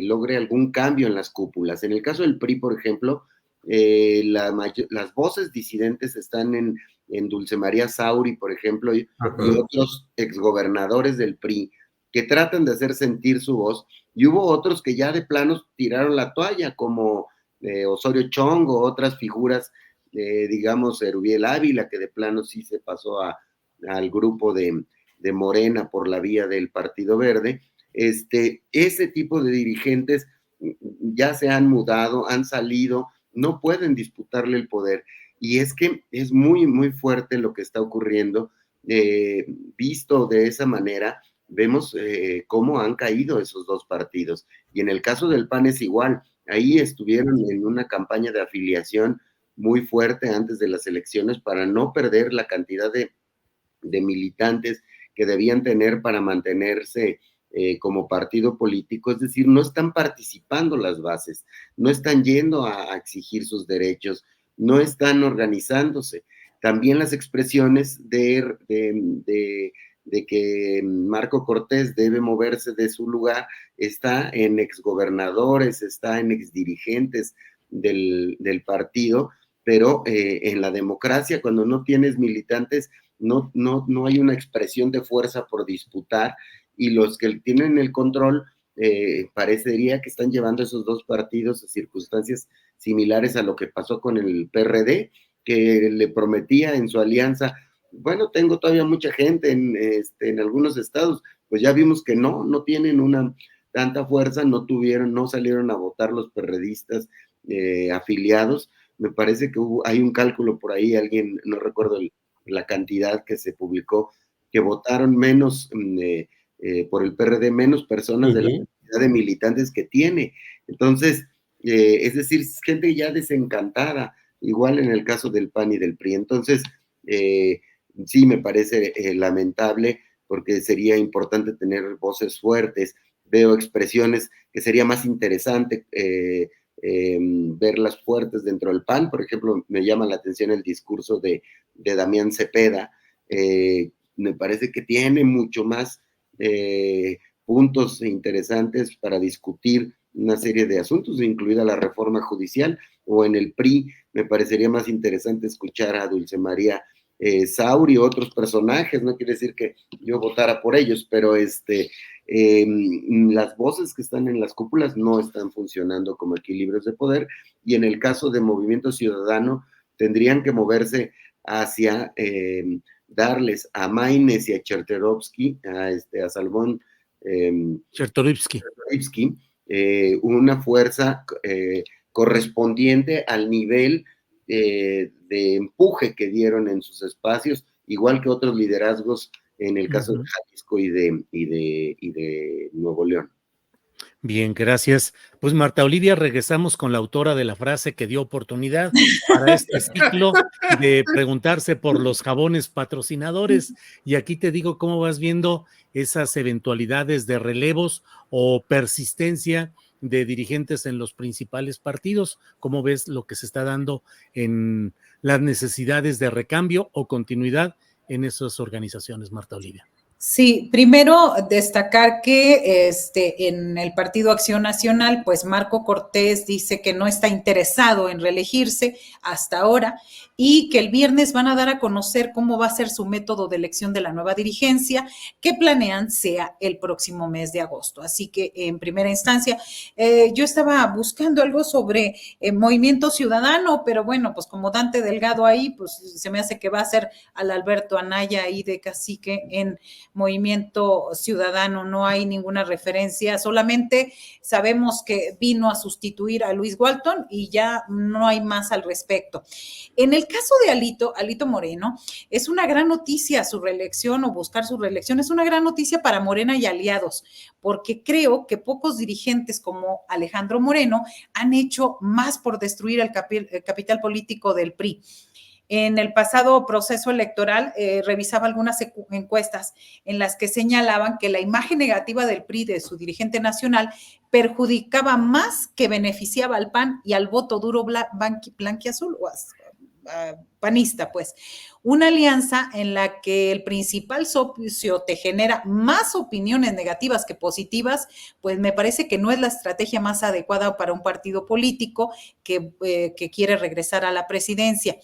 Speaker 4: logre algún cambio en las cúpulas. En el caso del PRI, por ejemplo, las voces disidentes están en Dulce María Sauri, por ejemplo, y otros exgobernadores del PRI que tratan de hacer sentir su voz, y hubo otros que ya de plano tiraron la toalla, como Osorio Chong o otras figuras, digamos, Erubiel Ávila, que de plano sí se pasó al grupo de Morena por la vía del Partido Verde. Ese tipo de dirigentes ya se han mudado, han salido, no pueden disputarle el poder. Y es que es muy, muy fuerte lo que está ocurriendo. Visto de esa manera, vemos cómo han caído esos dos partidos. Y en el caso del PAN es igual. Ahí estuvieron en una campaña de afiliación muy fuerte antes de las elecciones para no perder la cantidad de militantes que debían tener para mantenerse como partido político, es decir, no están participando las bases, no están yendo a exigir sus derechos, no están organizándose. También las expresiones de que Marco Cortés debe moverse de su lugar está en exgobernadores, está en exdirigentes del partido, pero en la democracia, cuando no tienes militantes, no hay una expresión de fuerza por disputar, y los que tienen el control parecería que están llevando esos dos partidos a circunstancias similares a lo que pasó con el PRD, que le prometía en su alianza, bueno, tengo todavía mucha gente en algunos estados, pues ya vimos que no tienen una tanta fuerza, no salieron a votar los perredistas afiliados. Me parece que hay un cálculo por ahí, alguien, no recuerdo la cantidad que se publicó, que votaron menos por el PRD, menos personas de la cantidad de militantes que tiene. Entonces, es decir, gente ya desencantada, igual en el caso del PAN y del PRI. Entonces, sí me parece lamentable, porque sería importante tener voces fuertes. Veo expresiones que sería más interesante verlas fuertes dentro del PAN. Por ejemplo, me llama la atención el discurso de Damián Cepeda. Me parece que tiene mucho más puntos interesantes para discutir una serie de asuntos, incluida la reforma judicial. O en el PRI me parecería más interesante escuchar a Dulce María Sauri, otros personajes. No quiere decir que yo votara por ellos, pero las voces que están en las cúpulas no están funcionando como equilibrios de poder, y en el caso de Movimiento Ciudadano tendrían que moverse hacia darles a Maínez y a Chertorovsky, a Salmón
Speaker 1: Chertorivsky.
Speaker 4: Una fuerza correspondiente al nivel de empuje que dieron en sus espacios, igual que otros liderazgos en el caso de Jalisco y de Nuevo León.
Speaker 1: Bien, gracias. Pues Marta Olivia, regresamos con la autora de la frase que dio oportunidad para este ciclo de preguntarse por los jabones patrocinadores. Y aquí te digo cómo vas viendo esas eventualidades de relevos o persistencia de dirigentes en los principales partidos. ¿Cómo ves lo que se está dando en las necesidades de recambio o continuidad en esas organizaciones, Marta Olivia?
Speaker 3: Sí, primero destacar que en el Partido Acción Nacional, pues Marco Cortés dice que no está interesado en reelegirse hasta ahora y que el viernes van a dar a conocer cómo va a ser su método de elección de la nueva dirigencia, que planean sea el próximo mes de agosto. Así que en primera instancia, yo estaba buscando algo sobre Movimiento Ciudadano, pero bueno, pues como Dante Delgado ahí, pues se me hace que va a ser al Alberto Anaya ahí de cacique en Movimiento Ciudadano, no hay ninguna referencia, solamente sabemos que vino a sustituir a Luis Walton y ya no hay más al respecto. En el caso de Alito Moreno, es una gran noticia su reelección o buscar su reelección, es una gran noticia para Morena y aliados, porque creo que pocos dirigentes como Alejandro Moreno han hecho más por destruir el capital político del PRI. En el pasado proceso electoral revisaba algunas encuestas en las que señalaban que la imagen negativa del PRI, de su dirigente nacional, perjudicaba más que beneficiaba al PAN y al voto duro blanquiazul o panista, pues. Una alianza en la que el principal socio te genera más opiniones negativas que positivas, pues me parece que no es la estrategia más adecuada para un partido político que quiere regresar a la presidencia.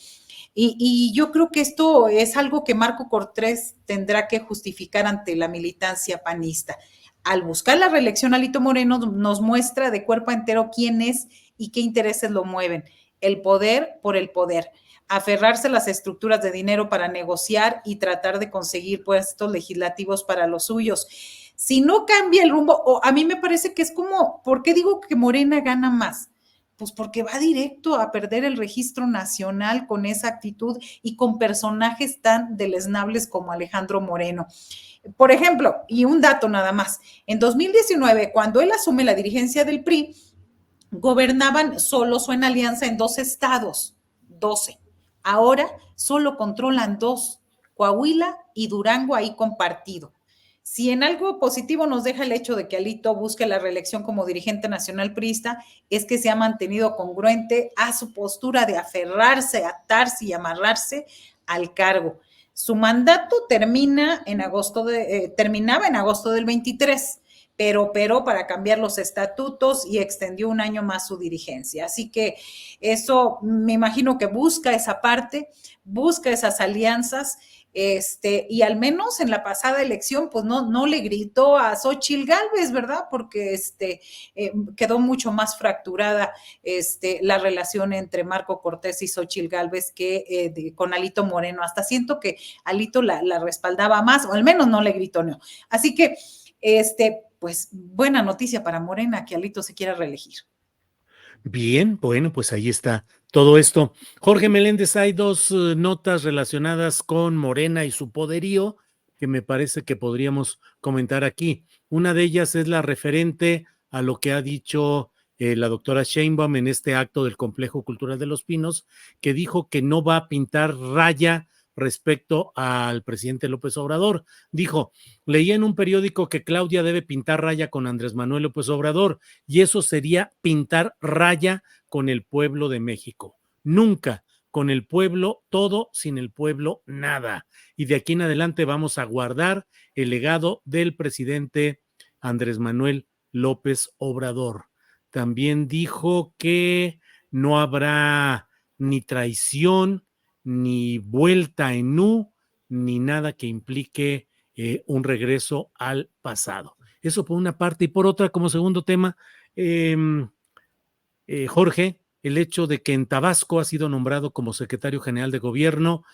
Speaker 3: Y yo creo que esto es algo que Marco Cortés tendrá que justificar ante la militancia panista. Al buscar la reelección, Alito Moreno nos muestra de cuerpo entero quién es y qué intereses lo mueven. El poder por el poder. Aferrarse a las estructuras de dinero para negociar y tratar de conseguir puestos legislativos para los suyos. Si no cambia el rumbo, o a mí me parece que es como, ¿por qué digo que Morena gana más? Pues porque va directo a perder el registro nacional con esa actitud y con personajes tan deleznables como Alejandro Moreno. Por ejemplo, y un dato nada más, en 2019, cuando él asume la dirigencia del PRI, gobernaban solos o en alianza en 2 estados, 12. Ahora solo controlan 2, Coahuila y Durango ahí compartido. Si en algo positivo nos deja el hecho de que Alito busque la reelección como dirigente nacional priista, es que se ha mantenido congruente a su postura de aferrarse, atarse y amarrarse al cargo. Su mandato terminaba en agosto del 23, pero operó para cambiar los estatutos y extendió un año más su dirigencia. Así que eso me imagino que busca esa parte, busca esas alianzas. Y al menos en la pasada elección, pues no le gritó a Xóchitl Gálvez, ¿verdad? Porque quedó mucho más fracturada la relación entre Marco Cortés y Xóchitl Gálvez que con Alito Moreno. Hasta siento que Alito la respaldaba más, o al menos no le gritó, no. Así que, pues buena noticia para Morena que Alito se quiera reelegir.
Speaker 1: Bien, bueno, pues ahí está todo esto. Jorge Meléndez, hay 2 notas relacionadas con Morena y su poderío que me parece que podríamos comentar aquí. Una de ellas es la referente a lo que ha dicho la doctora Sheinbaum en este acto del Complejo Cultural de Los Pinos, que dijo que no va a pintar raya respecto al presidente López Obrador. Dijo, leía en un periódico que Claudia debe pintar raya con Andrés Manuel López Obrador y eso sería pintar raya con el pueblo de México. Nunca, con el pueblo todo, sin el pueblo nada. Y de aquí en adelante vamos a guardar el legado del presidente Andrés Manuel López Obrador. También dijo que no habrá ni traición, ni vuelta en U, ni nada que implique un regreso al pasado. Eso por una parte. Y por otra, como segundo tema, Jorge, el hecho de que en Tabasco ha sido nombrado como secretario general de gobierno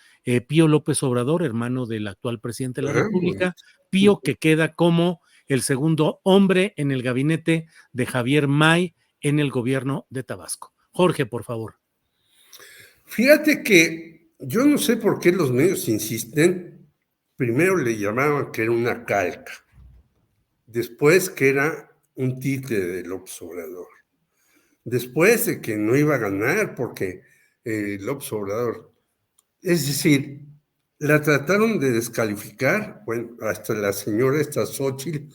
Speaker 1: Pío López Obrador, hermano del actual presidente de la República, Pío que queda como el segundo hombre en el gabinete de Javier May en el gobierno de Tabasco. Jorge, por favor.
Speaker 2: Fíjate que yo no sé por qué los medios insisten. Primero le llamaban que era una calca, después que era un títere de López Obrador, después de que no iba a ganar porque López Obrador, es decir, la trataron de descalificar, bueno, hasta la señora esta Xóchitl,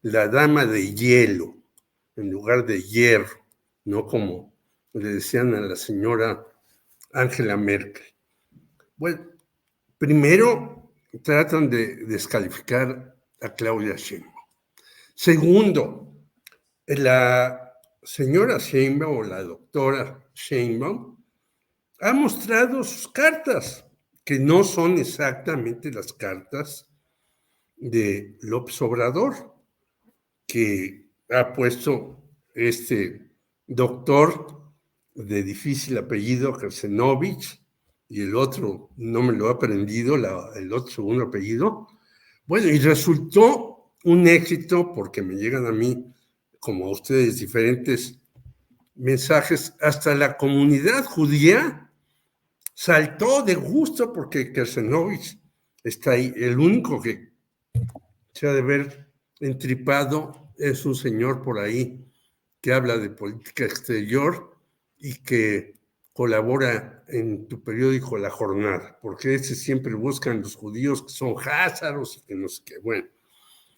Speaker 2: la dama de hielo, en lugar de hierro, no como le decían a la señora Angela Merkel. Bueno, primero tratan de descalificar a Claudia Sheinbaum. Segundo, la señora Sheinbaum o la doctora Sheinbaum ha mostrado sus cartas, que no son exactamente las cartas de López Obrador, que ha puesto este doctor de difícil apellido, Kersenovich, y el otro no me lo ha aprendido, el otro segundo apellido. Bueno, y resultó un éxito porque me llegan a mí, como a ustedes, diferentes mensajes. Hasta la comunidad judía saltó de gusto porque Kersenovich está ahí. El único que se ha de ver entripado es un señor por ahí que habla de política exterior y que colabora en tu periódico La Jornada, porque ese siempre buscan los judíos que son házaros y que no sé qué. Bueno,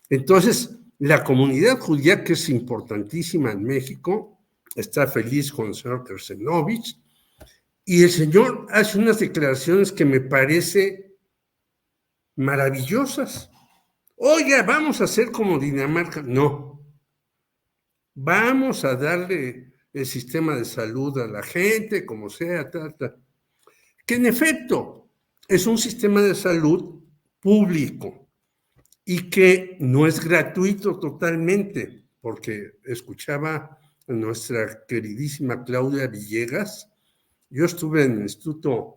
Speaker 2: entonces la comunidad judía, que es importantísima en México, está feliz con el señor Kersenovich, y el señor hace unas declaraciones que me parecen maravillosas. Oiga, vamos a hacer como Dinamarca. No, vamos a darle el sistema de salud a la gente, como sea, que en efecto es un sistema de salud público y que no es gratuito totalmente, porque escuchaba a nuestra queridísima Claudia Villegas. Yo estuve en el Instituto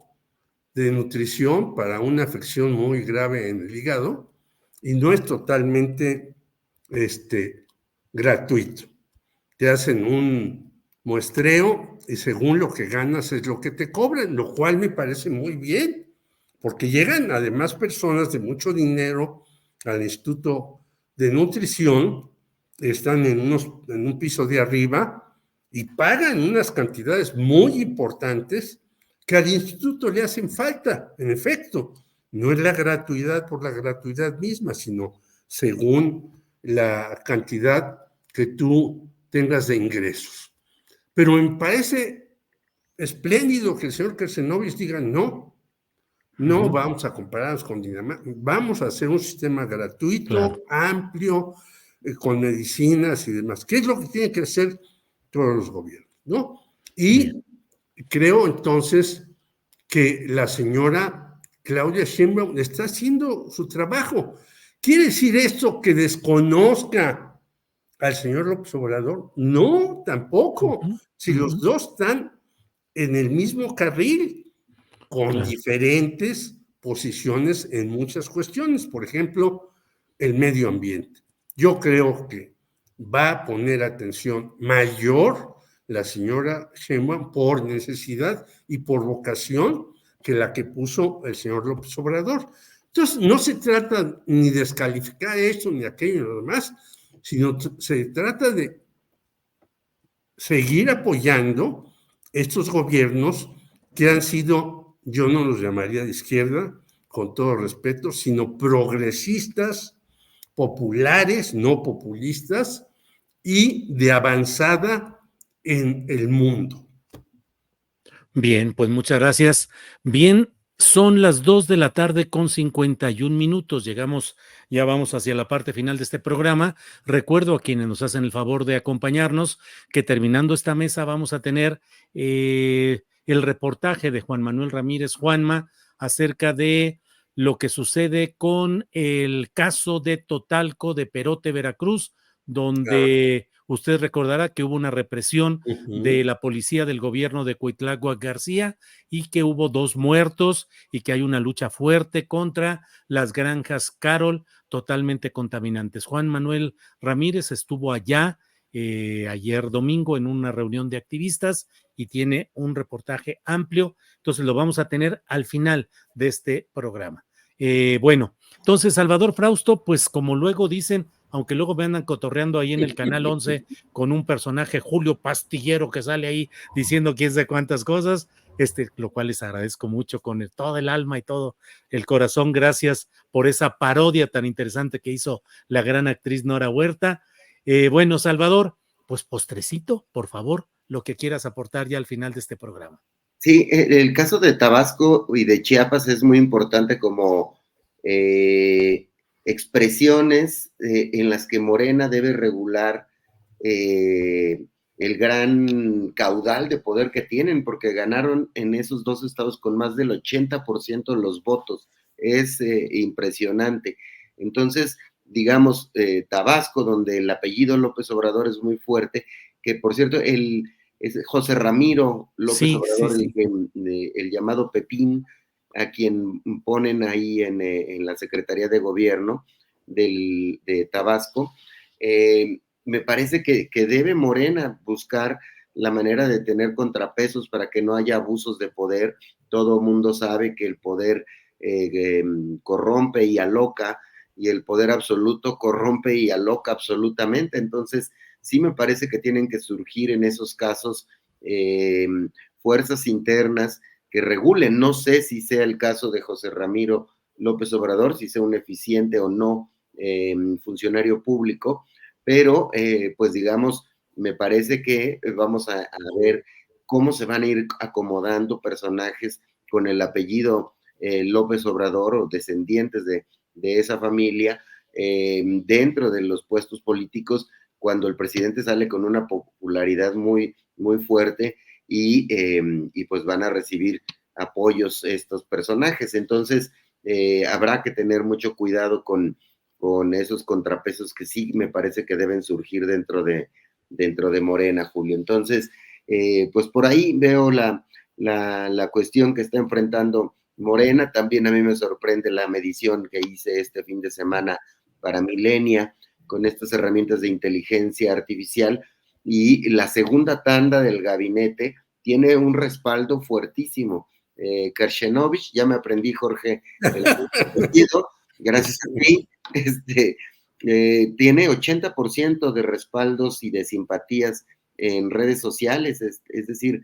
Speaker 2: de Nutrición para una afección muy grave en el hígado y no es totalmente gratuito. Te hacen un muestreo y según lo que ganas es lo que te cobran, lo cual me parece muy bien, porque llegan además personas de mucho dinero al Instituto de Nutrición, están en un piso de arriba y pagan unas cantidades muy importantes que al instituto le hacen falta, en efecto. No es la gratuidad por la gratuidad misma, sino según la cantidad que tú tengas de ingresos. Pero me parece espléndido que el señor Kersenovich diga no vamos a compararnos con Dinamarca, vamos a hacer un sistema gratuito, claro, amplio, con medicinas y demás, que es lo que tienen que hacer todos los gobiernos, ¿no? Y creo entonces que la señora Claudia Sheinbaum está haciendo su trabajo. ¿Quiere decir esto que desconozca al señor López Obrador? No, tampoco. Si los dos están en el mismo carril, con diferentes posiciones en muchas cuestiones. Por ejemplo, el medio ambiente. Yo creo que va a poner atención mayor la señora Sheinbaum por necesidad y por vocación que la que puso el señor López Obrador. Entonces, no se trata ni de descalificar esto ni aquello ni lo demás, sino se trata de seguir apoyando estos gobiernos que han sido, yo no los llamaría de izquierda, con todo respeto, sino progresistas, populares, no populistas, y de avanzada en el mundo.
Speaker 1: Bien, pues muchas gracias. Bien, son las 2:51 p.m. Llegamos, ya vamos hacia la parte final de este programa. Recuerdo a quienes nos hacen el favor de acompañarnos que terminando esta mesa vamos a tener el reportaje de Juan Manuel Ramírez Juanma acerca de lo que sucede con el caso de Totalco de Perote, Veracruz, donde usted recordará que hubo una represión de la policía del gobierno de Cuitláhuac García y que hubo 2 muertos y que hay una lucha fuerte contra las granjas Carol totalmente contaminantes. Juan Manuel Ramírez estuvo allá ayer domingo en una reunión de activistas y tiene un reportaje amplio, entonces lo vamos a tener al final de este programa. Bueno, entonces Salvador Frausto, pues como luego dicen, aunque luego me andan cotorreando ahí en el Canal 11 con un personaje Julio Pastillero que sale ahí diciendo quién sabe cuántas cosas, lo cual les agradezco mucho con todo el alma y todo el corazón. Gracias por esa parodia tan interesante que hizo la gran actriz Nora Huerta. Bueno, Salvador, pues postrecito, por favor, lo que quieras aportar ya al final de este programa.
Speaker 4: Sí, el caso de Tabasco y de Chiapas es muy importante como expresiones en las que Morena debe regular el gran caudal de poder que tienen, porque ganaron en esos 2 estados con más del 80% de los votos. Es impresionante. Entonces, digamos, Tabasco, donde el apellido López Obrador es muy fuerte, que por cierto, es José Ramiro López Obrador, sí. El llamado Pepín, a quien ponen ahí en la Secretaría de Gobierno de Tabasco. Me parece que debe Morena buscar la manera de tener contrapesos para que no haya abusos de poder. Todo mundo sabe que el poder corrompe y aloca, y el poder absoluto corrompe y aloca absolutamente. Entonces, sí me parece que tienen que surgir en esos casos fuerzas internas que regulen. No sé si sea el caso de José Ramiro López Obrador, si sea un eficiente o no funcionario público, pero pues digamos, me parece que vamos a ver cómo se van a ir acomodando personajes con el apellido López Obrador o descendientes de esa familia dentro de los puestos políticos, cuando el presidente sale con una popularidad muy, muy fuerte y pues van a recibir apoyos estos personajes. Entonces, habrá que tener mucho cuidado con esos contrapesos que sí me parece que deben surgir dentro de Morena, Julio. Entonces, pues por ahí veo la cuestión que está enfrentando Morena. También a mí me sorprende la medición que hice este fin de semana para Milenia, con estas herramientas de inteligencia artificial, y la segunda tanda del gabinete tiene un respaldo fuertísimo. Kershenovich, ya me aprendí, Jorge, el apellido, gracias a ti, tiene 80% de respaldos y de simpatías en redes sociales, es decir,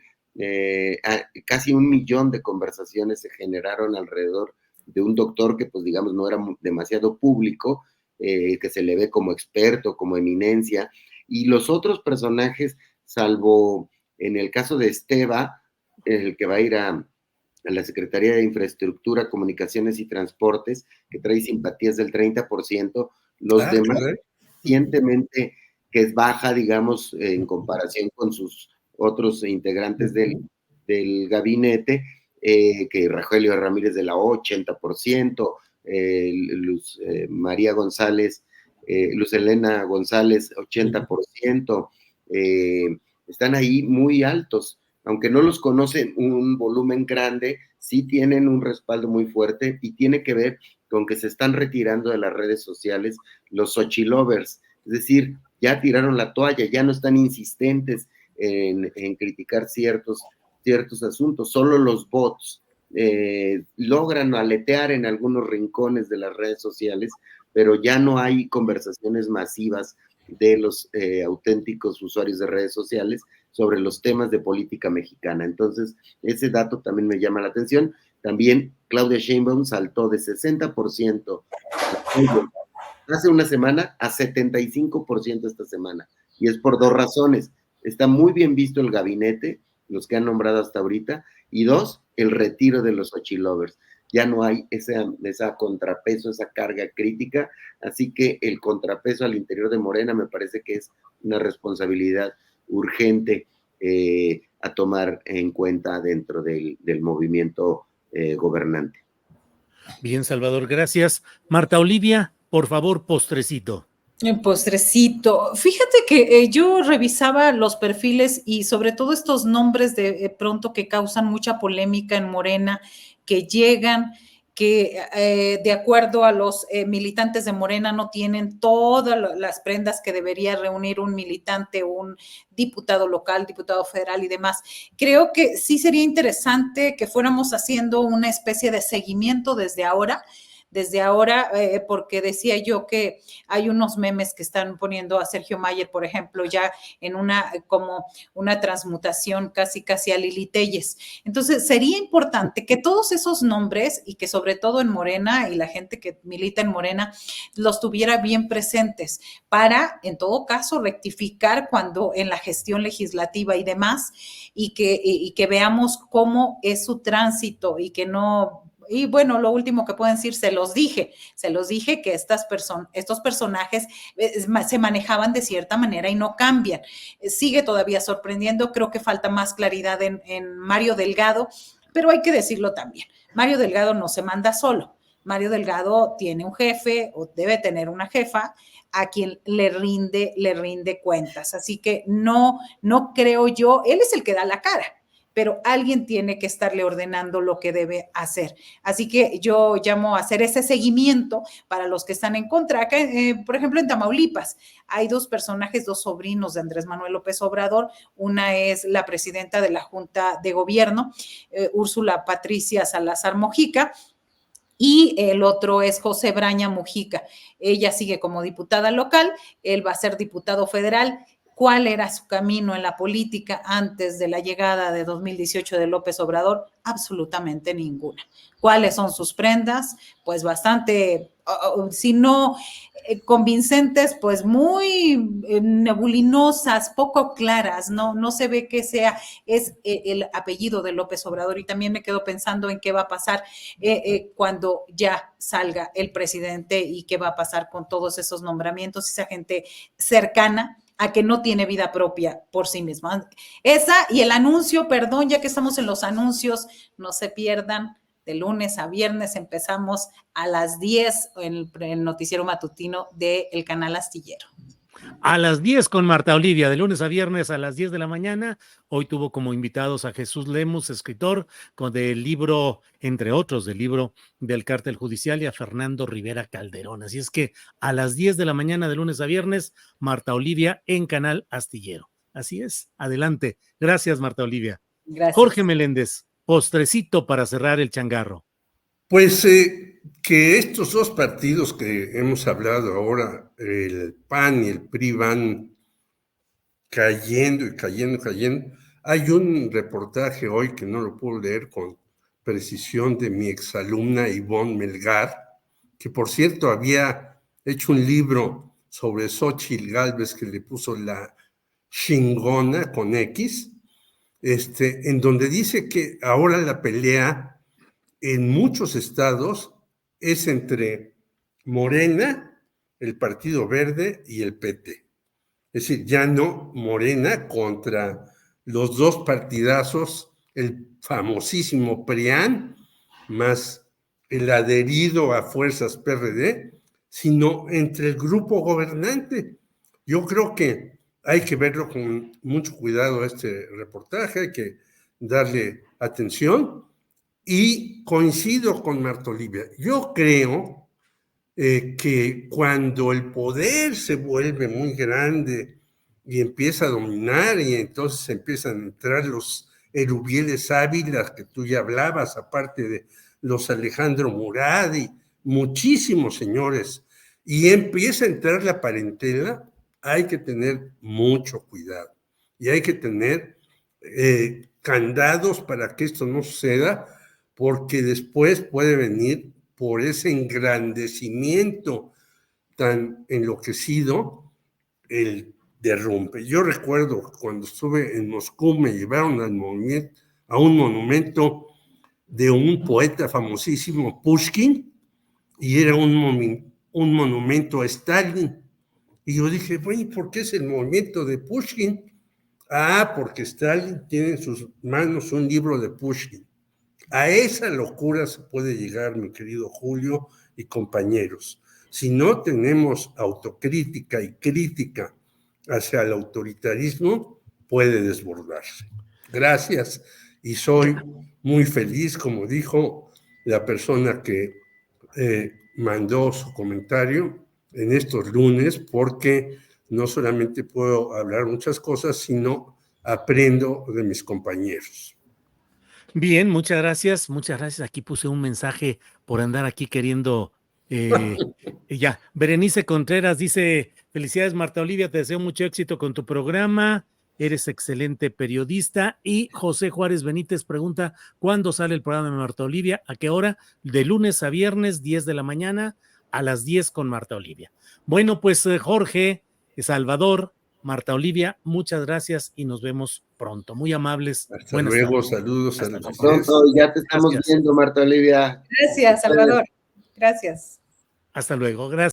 Speaker 4: casi 1 millón de conversaciones se generaron alrededor de un doctor que, pues digamos, no era demasiado público, que se le ve como experto, como eminencia, y los otros personajes, salvo en el caso de Esteba, el que va a ir a la Secretaría de Infraestructura, Comunicaciones y Transportes, que trae simpatías del 30%, los demás, recientemente, que es baja, digamos, en comparación con sus otros integrantes del gabinete, que Rogelio Ramírez de la O, 80%, María González, Luz Helena González, 80%, están ahí muy altos, aunque no los conocen un volumen grande, sí tienen un respaldo muy fuerte, y tiene que ver con que se están retirando de las redes sociales los Xochilovers, es decir, ya tiraron la toalla, ya no están insistentes en criticar ciertos asuntos, solo los bots logran aletear en algunos rincones de las redes sociales, pero ya no hay conversaciones masivas de los auténticos usuarios de redes sociales sobre los temas de política mexicana. Entonces, ese dato también me llama la atención. También Claudia Sheinbaum saltó de 60% hace una semana a 75% esta semana, y es por 2 razones. Está muy bien visto el gabinete, los que han nombrado hasta ahorita, y 2, el retiro de los Xochilovers. Ya no hay esa contrapeso, esa carga crítica, así que el contrapeso al interior de Morena me parece que es una responsabilidad urgente a tomar en cuenta dentro del movimiento gobernante.
Speaker 1: Bien, Salvador, gracias. Marta Olivia, por favor, postrecito.
Speaker 3: El postrecito. Fíjate que yo revisaba los perfiles y sobre todo estos nombres de pronto que causan mucha polémica en Morena, que llegan, que de acuerdo a los militantes de Morena no tienen todas las prendas que debería reunir un militante, un diputado local, diputado federal y demás. Creo que sí sería interesante que fuéramos haciendo una especie de seguimiento desde ahora, porque decía yo que hay unos memes que están poniendo a Sergio Mayer, por ejemplo, ya en como una transmutación casi a Lili Telles. Entonces, sería importante que todos esos nombres y que sobre todo en Morena y la gente que milita en Morena los tuviera bien presentes para, en todo caso, rectificar cuando en la gestión legislativa y demás y que veamos cómo es su tránsito y que no. Y bueno, lo último que pueden decir, se los dije que estos personajes se manejaban de cierta manera y no cambian. Sigue todavía sorprendiendo, creo que falta más claridad en Mario Delgado, pero hay que decirlo también, Mario Delgado no se manda solo. Mario Delgado tiene un jefe o debe tener una jefa a quien le rinde cuentas. Así que no creo yo, él es el que da la cara, pero alguien tiene que estarle ordenando lo que debe hacer. Así que yo llamo a hacer ese seguimiento para los que están en contra. Acá, por ejemplo, en Tamaulipas hay dos personajes, dos sobrinos de Andrés Manuel López Obrador. Una es la presidenta de la Junta de Gobierno, Úrsula Patricia Salazar Mojica, y el otro es José Braña Mujica. Ella sigue como diputada local, él va a ser diputado federal. ¿Cuál era su camino en la política antes de la llegada de 2018 de López Obrador? Absolutamente ninguna. ¿Cuáles son sus prendas? Pues bastante, si no convincentes, pues muy nebulinosas, poco claras, no se ve que es el apellido de López Obrador. Y también me quedo pensando en qué va a pasar cuando ya salga el presidente y qué va a pasar con todos esos nombramientos, esa gente cercana a que no tiene vida propia por sí misma. Esa y el anuncio, perdón, ya que estamos en los anuncios, no se pierdan, de lunes a viernes empezamos a las 10 en el noticiero matutino del canal Astillero.
Speaker 1: A las 10 con Marta Olivia, de lunes a viernes a las 10 de la mañana. Hoy tuvo como invitados a Jesús Lemus, escritor del libro, entre otros, del libro del Cártel Judicial, y a Fernando Rivera Calderón. Así es que a las 10 de la mañana, de lunes a viernes, Marta Olivia en Canal Astillero. Así es, adelante. Gracias, Marta Olivia.
Speaker 3: Gracias.
Speaker 1: Jorge Meléndez, postrecito para cerrar el changarro.
Speaker 2: Pues que estos dos partidos que hemos hablado ahora, el PAN y el PRI, van cayendo y cayendo. Hay un reportaje hoy que no lo puedo leer con precisión de mi exalumna Ivonne Melgar, que por cierto había hecho un libro sobre Xóchitl Gálvez que le puso la chingona con X, en donde dice que ahora la pelea en muchos estados es entre Morena, el Partido Verde y el PT. Es decir, ya no Morena contra los dos partidazos, el famosísimo PRIAN, más el adherido a fuerzas PRD, sino entre el grupo gobernante. Yo creo que hay que verlo con mucho cuidado este reportaje, hay que darle atención. Y coincido con Marta Olivia. Yo creo que cuando el poder se vuelve muy grande y empieza a dominar, y entonces empiezan a entrar los Erubieles Ávila que tú ya hablabas, aparte de los Alejandro Murat y muchísimos señores, y empieza a entrar la parentela, hay que tener mucho cuidado y hay que tener candados para que esto no suceda, porque después puede venir por ese engrandecimiento tan enloquecido el derrumbe. Yo recuerdo cuando estuve en Moscú, me llevaron a un monumento de un poeta famosísimo, Pushkin, y era un monumento a Stalin. Y yo dije, bueno, ¿por qué es el movimiento de Pushkin? Ah, porque Stalin tiene en sus manos un libro de Pushkin. A esa locura se puede llegar, mi querido Julio y compañeros, Si no tenemos autocrítica y crítica hacia el autoritarismo, puede desbordarse. Gracias, y soy muy feliz, como dijo la persona que mandó su comentario en estos lunes, porque no solamente puedo hablar muchas cosas, sino aprendo de mis compañeros.
Speaker 1: Bien, muchas gracias, muchas gracias. Aquí puse un mensaje por andar aquí queriendo. Ya, Berenice Contreras dice: felicidades, Marta Olivia, te deseo mucho éxito con tu programa, eres excelente periodista. Y José Juárez Benítez pregunta: ¿cuándo sale el programa de Marta Olivia? ¿A qué hora? De lunes a viernes, 10 de la mañana, a las 10 con Marta Olivia. Bueno, pues Jorge, Salvador, Marta Olivia, muchas gracias y nos vemos pronto. Muy amables.
Speaker 2: Hasta
Speaker 1: Buenas
Speaker 2: luego,
Speaker 1: tardes.
Speaker 2: saludos
Speaker 1: Hasta
Speaker 2: a los
Speaker 4: Pronto, ya te estamos
Speaker 1: Gracias.
Speaker 4: viendo, Marta Olivia.
Speaker 3: Gracias, Salvador. Gracias.
Speaker 1: Hasta luego. Gracias.